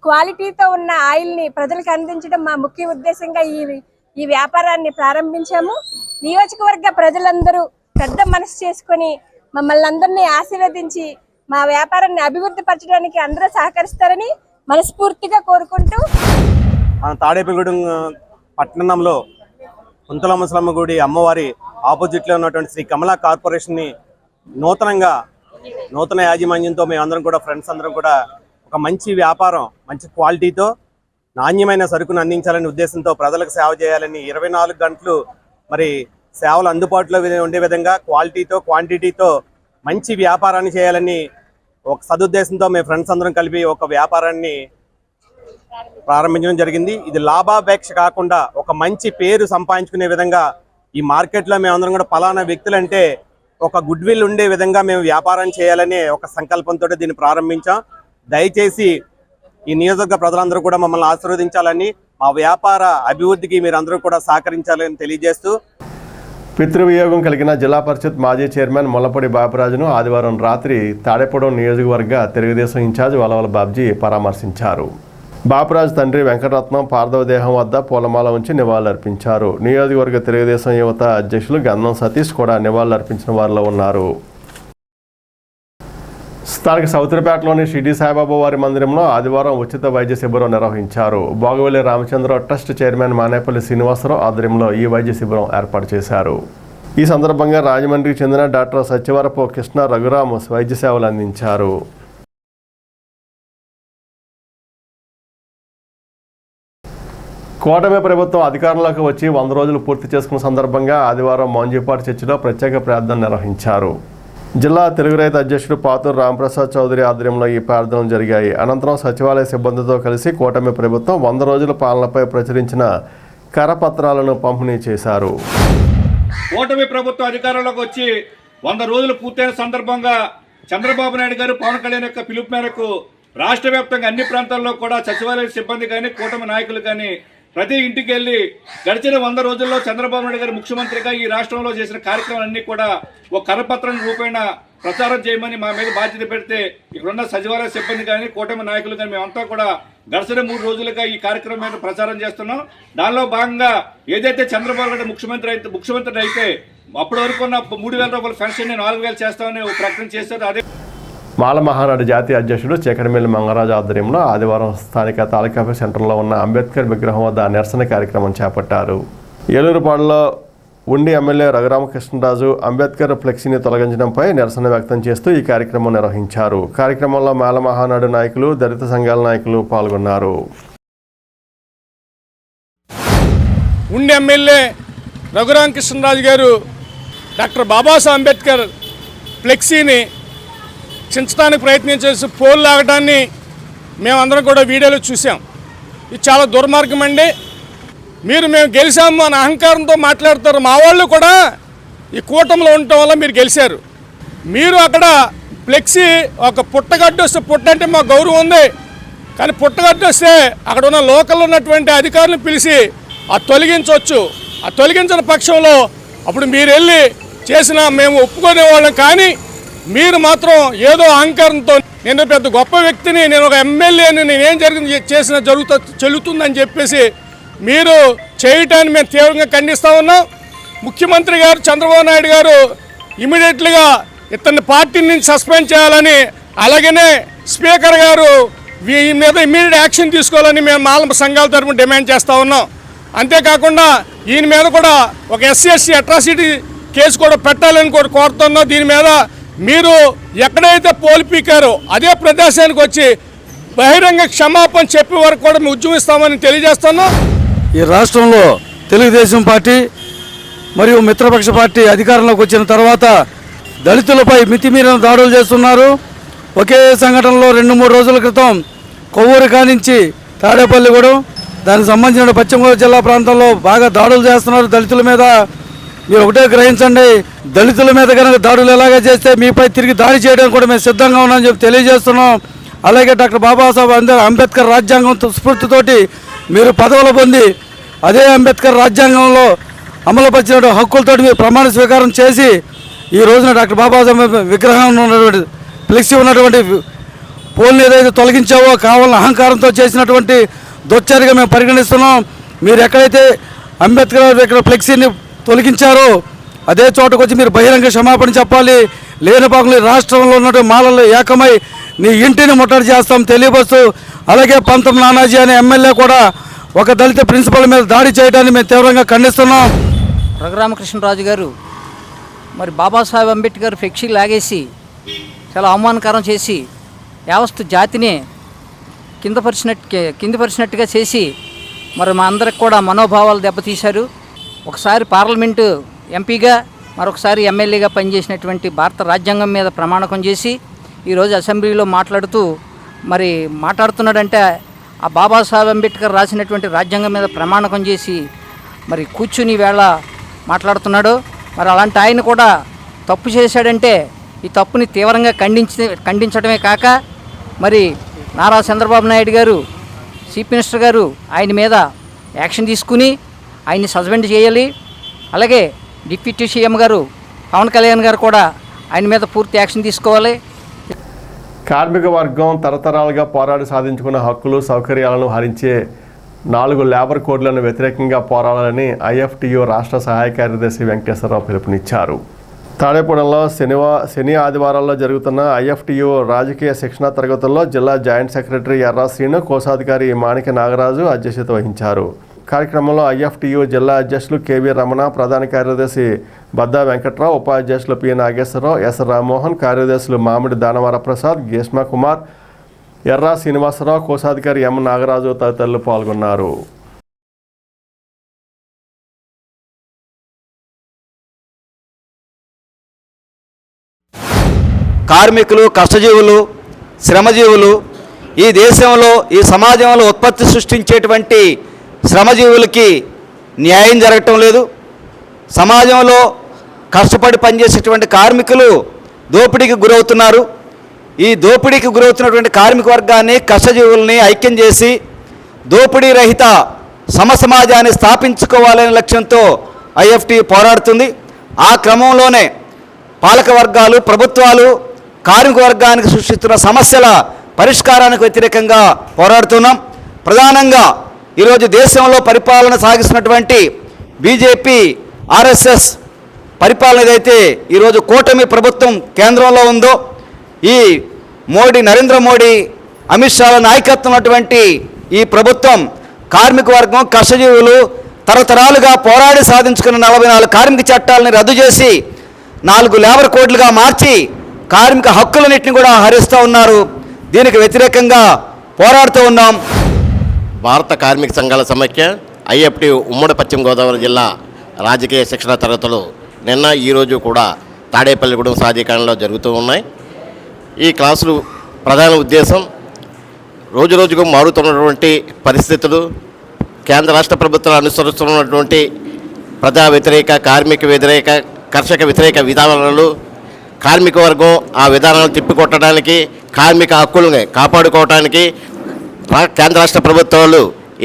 క్వాలిటీతో ఉన్న ఆయిల్ని ప్రజలకు అందించడం మా ముఖ్య ఉద్దేశంగా ఈ వ్యాపారాన్ని ప్రారంభించాము. నియోజకవర్గ ప్రజలందరూ పెద్ద మనసు చేసుకొని మమ్మల్ని అందరినీ ఆశీర్వదించి మా వ్యాపారాన్ని అభివృద్ధి పరచడానికి అందరూ సహకరిస్తారని మనస్ఫూర్తిగా కోరుకుంటూ మన తాడేపల్లిగూడెం పట్టణంలో పొంతల ముసలమ్మ గుడి అమ్మవారి ఆపోజిట్లో ఉన్నటువంటి శ్రీ కమలా కార్పొరేషన్ని నూతన యాజమాన్యంతో మేమందరం కూడా ఫ్రెండ్స్ అందరం కూడా ఒక మంచి వ్యాపారం, మంచి క్వాలిటీతో నాణ్యమైన సరుకును అందించాలనే ఉద్దేశంతో ప్రజలకు సేవ చేయాలని 24 గంటలు మరి సేవలు అందుబాటులో ఉండే విధంగా క్వాలిటీతో క్వాంటిటీతో మంచి వ్యాపారాన్ని చేయాలని ఒక సదుద్దేశంతో మేము ఫ్రెండ్స్ అందరం కలిపి ఒక వ్యాపారాన్ని ప్రారంభించడం జరిగింది. ఇది లాభాపేక్ష కాకుండా ఒక మంచి పేరు సంపాదించుకునే విధంగా ఈ మార్కెట్లో మేమందరం కూడా పలానా వ్యక్తులంటే ఒక గుడ్ విల్ ఉండే విధంగా మేము వ్యాపారం చేయాలనే ఒక సంకల్పంతో దీన్ని ప్రారంభించాం. దయచేసి ఈ నియోజకవర్గ ప్రజలందరూ కూడా మమ్మల్ని ఆశీర్వదించాలని, మా వ్యాపార అభివృద్ధికి మీరందరూ కూడా సహకరించాలని తెలియజేస్తూ, పితృవియోగం కలిగిన జిల్లా పరిషత్ మాజీ చైర్మన్ ముల్లపూడి బాపిరాజును ఆదివారం రాత్రి తాడేపూడెం నియోజకవర్గ తెలుగుదేశం ఇన్ఛార్జ్ వలవల బాబ్జీ పరామర్శించారు. బాపిరాజు తండ్రి వెంకటరత్నం పార్థవ దేహం వద్ద పూలమాల ఉంచి నివాళులర్పించారు. నియోజకవర్గ తెలుగుదేశం యువత అధ్యక్షులు గంధం సతీష్ కూడా నివాళులర్పించిన వారిలో ఉన్నారు. స్థానిక సౌత్రిపేటలోని షిర్డీ సాయిబాబా వారి మందిరంలో ఆదివారం ఉచిత వైద్య శిబిరం నిర్వహించారు. భోగవల్లి రామచంద్రరావు ట్రస్ట్ చైర్మన్ మానేపల్లి శ్రీనివాసరావు ఆధ్వర్యంలో ఈ వైద్య శిబిరం ఏర్పాటు చేశారు. ఈ సందర్భంగా రాజమండ్రికి చెందిన డాక్టర్ సత్యవరపు కృష్ణ రఘురామ్ వైద్య సేవలు అందించారు. కూటమి ప్రభుత్వం అధికారంలోకి వచ్చి 100 రోజులు పూర్తి చేసుకున్న సందర్భంగా ఆదివారం మౌంజీపాటి చర్చిలో ప్రత్యేక ప్రార్థన నిర్వహించారు. జిల్లా తెలుగు రైతు అధ్యక్షుడు పాతూరు రాంప్రసాద్ చౌదరి ఆధ్వర్యంలో ఈ ప్రార్థనలు జరిగాయి. అనంతరం సచివాలయ సిబ్బందితో కలిసి కూటమి ప్రభుత్వం 100 రోజుల పాలనపై ప్రచురించిన కరపత్రాలను పంపిణీ చేశారు. కూటమి ప్రభుత్వం అధికారంలోకి వచ్చి 100 రోజులు పూర్తయిన సందర్భంగా చంద్రబాబు నాయుడు గారు పవన్ కళ్యాణ్ యొక్క పిలుపు మేరకు రాష్ట్ర వ్యాప్తంగా అన్ని ప్రాంతాల్లో కూడా సచివాలయ సిబ్బంది కానీ కూటమి నాయకులు కానీ ప్రతి ఇంటికి వెళ్ళి గడిచిన 100 రోజుల్లో చంద్రబాబు నాయుడు గారు ముఖ్యమంత్రిగా ఈ రాష్ట్రంలో చేసిన కార్యక్రమాలన్నీ కూడా ఒక కరపత్రం రూపేణ ప్రచారం చేయమని మా మీద బాధ్యత పెడితే ఇక్కడున్న సచివాలయ సిబ్బంది కానీ కూటమి నాయకులు కానీ మేమంతా కూడా గడిచిన 3 రోజులుగా ఈ కార్యక్రమం మీద ప్రచారం చేస్తున్నాం. దానిలో భాగంగా ఏదైతే చంద్రబాబు నాయుడు ముఖ్యమంత్రి అయితే అప్పటి వరకు ఉన్న 3,000 రూపాయల పెన్షన్ 4,000 చేస్తామని ఒక ప్రకటన చేశారు. అదే మాల మహానాడు జాతీయ అధ్యక్షుడు చక్రమిల్లి మంగరాజు ఆధ్వర్యంలో ఆదివారం స్థానిక తాలూకా సెంటర్లో ఉన్న అంబేద్కర్ విగ్రహం వద్ద నిరసన కార్యక్రమం చేపట్టారు. ఏలూరుపాడులో ఉండి ఎమ్మెల్యే రఘురామకృష్ణరాజు అంబేద్కర్ ఫ్లెక్సీని తొలగించడంపై నిరసన వ్యక్తం చేస్తూ ఈ కార్యక్రమం నిర్వహించారు. కార్యక్రమంలో మాల మహానాడు నాయకులు, దళిత సంఘాల నాయకులు పాల్గొన్నారు. ఉండి ఎమ్మెల్యే రఘురామకృష్ణరాజు గారు డాక్టర్ బాబాసాహెబ్ అంబేద్కర్ ఫ్లెక్సీని చించడానికి ప్రయత్నం చేసి పోల్ లాగడాన్ని మేమందరం కూడా వీడియోలో చూసాం. ఇది చాలా దుర్మార్గం అండి. మేము గెలిచాము అని అహంకారంతో మాట్లాడతారు. మా వాళ్ళు కూడా ఈ కూటమిలో ఉండటం వల్ల మీరు గెలిచారు. మీరు అక్కడ ఫ్లెక్సీ ఒక పుట్టగడ్డు వస్తే, పుట్ట అంటే మా గౌరవం ఉంది, కానీ పుట్టగడ్డు వస్తే అక్కడ ఉన్న లోకల్లో ఉన్నటువంటి అధికారులను పిలిచి తొలగించవచ్చు. తొలగించిన పక్షంలో అప్పుడు మీరు వెళ్ళి చేసిన మేము ఒప్పుకునేవాళ్ళం. కానీ మీరు మాత్రం ఏదో అహంకారంతో నేను పెద్ద గొప్ప వ్యక్తిని, నేను ఒక ఎమ్మెల్యేని, నేనేం చేసినా చెల్లుతుందని చెప్పేసి మీరు చేయటాన్ని మేము తీవ్రంగా ఖండిస్తూ ఉన్నాం. ముఖ్యమంత్రి గారు చంద్రబాబు నాయుడు గారు ఇమీడియట్లీగా ఇతన్ని పార్టీ నుంచి సస్పెండ్ చేయాలని, అలాగనే స్పీకర్ గారు ఈ మీద ఇమీడియట్ యాక్షన్ తీసుకోవాలని మేము మాల సంఘాల తరఫున డిమాండ్ చేస్తూ ఉన్నాం. అంతేకాకుండా ఈయన మీద కూడా ఒక SC/ST అట్రాసిటీ కేసు కూడా పెట్టాలని కూడా కోరుతున్నాం. దీని మీద మీరు ఎక్కడైతే పోల్ పీకారో అదే ప్రదేశానికి వచ్చి బహిరంగ క్షమాపణ చెప్పే వరకు కూడా మేము ఉద్యమిస్తామని తెలియజేస్తున్నాం. ఈ రాష్ట్రంలో తెలుగుదేశం పార్టీ మరియు మిత్రపక్ష పార్టీ అధికారంలోకి వచ్చిన తర్వాత దళితులపై మితిమీరిన దాడులు చేస్తున్నారు. ఒకే సంఘటనలో 2-3 రోజుల క్రితం కొవ్వూరు కానించి తాడేపల్లిగూడెం, దానికి సంబంధించిన పశ్చిమ గోదావరి జిల్లా ప్రాంతంలో బాగా దాడులు చేస్తున్నారు దళితుల మీద. మీరు ఒకటే గ్రహించండి, దళితుల మీద కనుక దాడులు ఎలాగ చేస్తే మీపై తిరిగి దాడి చేయడానికి కూడా మేము సిద్ధంగా ఉన్నామని చెప్పి తెలియజేస్తున్నాం. అలాగే డాక్టర్ బాబాసాహెబ్ అంబేద్కర్ రాజ్యాంగం స్ఫూర్తితోటి మీరు పదవులు పొంది అదే అంబేద్కర్ రాజ్యాంగంలో అమలుపరిచిన హక్కులతో మీరు ప్రమాణ స్వీకారం చేసి ఈ రోజున డాక్టర్ బాబాసాహెబ్ విగ్రహం ఉన్నటువంటి ఫ్లెక్సీ ఉన్నటువంటి పోల్ని ఏదైతే తొలగించావో కావాలని అహంకారంతో చేసినటువంటి దొచ్చరిగా మేము పరిగణిస్తున్నాం. మీరు ఎక్కడైతే అంబేద్కర్ ఇక్కడ ఫ్లెక్సీని తొలగించారో అదే చోటకు వచ్చి మీరు బహిరంగ క్షమాపణ చెప్పాలి. లేని పాకులు రాష్ట్రంలో ఉన్నటువంటి మాలలు ఏకమై నీ ఇంటిని ముట్టడి చేస్తాం తెలియపరుస్తూ, అలాగే పంతం నానాజీ అనే ఎమ్మెల్యే కూడా ఒక దళిత ప్రిన్సిపల్ మీద దాడి చేయడాన్ని మేము తీవ్రంగా ఖండిస్తున్నాం. రఘురామకృష్ణరాజు గారు మరి బాబాసాహెబ్ అంబేద్కర్ ఫ్లెక్సీ లాగేసి చాలా అవమానకరం చేసి యావస్తు జాతిని కిందపరిచినట్టుగా చేసి మరి మా అందరికి కూడా మనోభావాలు దెబ్బతీశారు. ఒకసారి పార్లమెంటు ఎంపీగా మరొకసారి ఎమ్మెల్యేగా పనిచేసినటువంటి భారత రాజ్యాంగం మీద ప్రమాణకం చేసి ఈరోజు అసెంబ్లీలో మాట్లాడుతున్నాడంటే ఆ బాబాసాహెబ్ అంబేద్కర్ రాసినటువంటి రాజ్యాంగం మీద ప్రమాణకం చేసి మరి కూర్చుని వేళ మాట్లాడుతున్నాడు. మరి అలాంటి ఆయన కూడా తప్పు చేశాడంటే ఈ తప్పుని తీవ్రంగా ఖండించడమే కాక మరి నారా చంద్రబాబు నాయుడు గారు చీఫ్ మినిస్టర్ గారు ఆయన మీద యాక్షన్ తీసుకుని ఆయన్ని సస్పెండ్ చేయాలి. అలాగే డిప్యూటీ సీఎం గారు పవన్ కళ్యాణ్ గారు కూడా ఆయన మీద పూర్తి యాక్షన్ తీసుకోవాలి. కార్మిక వర్గం తరతరాలుగా పోరాడి సాధించుకున్న హక్కులు సౌకర్యాలను హరించే 4 లేబర్ కోడ్లను వ్యతిరేకంగా పోరాడాలని ఐఎఫ్టియు రాష్ట్ర సహాయ కార్యదర్శి వెంకటేశ్వరరావు పిలుపునిచ్చారు. తాడేపూడంలో శని ఆదివారాల్లో జరుగుతున్న ఐఎఫ్టియు రాజకీయ శిక్షణా తరగతుల్లో జిల్లా జాయింట్ సెక్రటరీ ఎర్రా శ్రీను, కోశాధికారి మాణిక నాగరాజు అధ్యక్షత వహించారు. కార్యక్రమంలో ఐఎఫ్టియు జిల్లా అధ్యక్షులు కేవీ రమణ, ప్రధాన కార్యదర్శి బద్దా వెంకట్రావు, ఉపాధ్యక్షులు పి నాగేశ్వరరావు, ఎస్ రామ్మోహన్, కార్యదర్శులు మామిడి దానవర ప్రసాద్, గ్రీష్మ కుమార్, ఎర్రా శ్రీనివాసరావు, కోశాధికారి ఎం నాగరాజు తదితరులు పాల్గొన్నారు. కార్మికులు, కష్టజీవులు, శ్రమజీవులు ఈ దేశంలో ఈ సమాజంలో ఉత్పత్తి సృష్టించేటువంటి శ్రమజీవులకి న్యాయం జరగటం లేదు. సమాజంలో కష్టపడి పనిచేసేటువంటి కార్మికులు దోపిడీకి గురవుతున్నారు. ఈ దోపిడీకి గురవుతున్నటువంటి కార్మిక వర్గాన్ని, కష్టజీవుల్ని ఐక్యం చేసి దోపిడీ రహిత సమసమాజాన్ని స్థాపించుకోవాలనే లక్ష్యంతో ఐఎఫ్టి పోరాడుతుంది. ఆ క్రమంలోనే పాలక వర్గాలు, ప్రభుత్వాలు కార్మిక వర్గానికి సృష్టిస్తున్న సమస్యల పరిష్కారానికి వ్యతిరేకంగా పోరాడుతున్నాం. ప్రధానంగా ఈరోజు దేశంలో పరిపాలన సాగిస్తున్నటువంటి బీజేపీ, ఆర్ఎస్ఎస్ పరిపాలన ఏదైతే ఈరోజు కూటమి ప్రభుత్వం కేంద్రంలో ఉందో, ఈ నరేంద్ర మోడీ, అమిత్ షాల నాయకత్వం ఉన్నటువంటి ఈ ప్రభుత్వం కార్మిక వర్గం, కష్టజీవులు తరతరాలుగా పోరాడి సాధించుకున్న 44 కార్మిక చట్టాలని రద్దు చేసి 4 లేబర్ కోడ్లుగా మార్చి కార్మిక హక్కులన్నింటినీ కూడా హరిస్తూ ఉన్నారు. దీనికి వ్యతిరేకంగా పోరాడుతూ ఉన్నాం. భారత కార్మిక సంఘాల సమైక్య ఐఎఫ్టి ఉమ్మడి పశ్చిమ గోదావరి జిల్లా రాజకీయ శిక్షణ తరగతులు నిన్న ఈరోజు కూడా తాడేపల్లిగూడెం సాధికారంలో జరుగుతూ ఉన్నాయి. ఈ క్లాసులు ప్రధాన ఉద్దేశం రోజురోజుకు మారుతున్నటువంటి పరిస్థితులు, కేంద్ర రాష్ట్ర ప్రభుత్వాలు అనుసరిస్తున్నటువంటి ప్రజా వ్యతిరేక, కార్మిక వ్యతిరేక, కర్షక వ్యతిరేక విధానాలు, కార్మిక వర్గం ఆ విధానాలను తిప్పికొట్టడానికి, కార్మిక హక్కులను కాపాడుకోవడానికి కేంద్ర రాష్ట్ర ప్రభుత్వాలు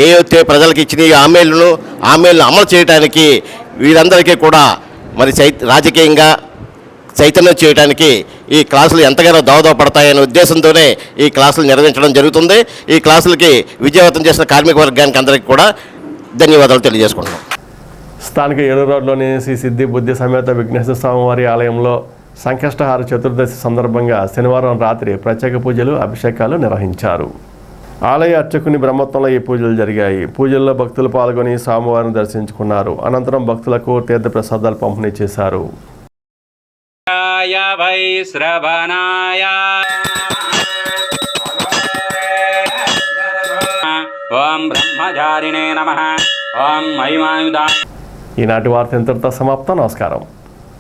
ఏవైతే ప్రజలకు ఇచ్చిన హామీలను అమలు చేయడానికి వీరందరికీ కూడా మరి రాజకీయంగా చైతన్యం చేయడానికి ఈ క్లాసులు ఎంతగానో దోహదపడతాయనే ఉద్దేశంతోనే ఈ క్లాసులు నిర్వహించడం జరుగుతుంది. ఈ క్లాసులకి విజయవంతం చేసిన కార్మిక వర్గానికి అందరికీ కూడా ధన్యవాదాలు తెలియజేసుకుంటున్నాం. స్థానిక ఏలూరు రోడ్లోని శ్రీ సిద్ధి బుద్ధి సమేత విఘ్నేశ్వర స్వామివారి ఆలయంలో సంకష్టహార చతుర్దశి సందర్భంగా శనివారం రాత్రి ప్రత్యేక పూజలు, అభిషేకాలు నిర్వహించారు. ఆలయ అర్చకుని బ్రహ్మత్వంలో ఈ పూజలు జరిగాయి. పూజల్లో భక్తులు పాల్గొని స్వామివారిని దర్శించుకున్నారు. అనంతరం భక్తులకు తీర్థ ప్రసాదాలు పంపిణీ చేశారు. ఈనాటి వార్త ఇంతటితో సమాప్తం. నమస్కారం.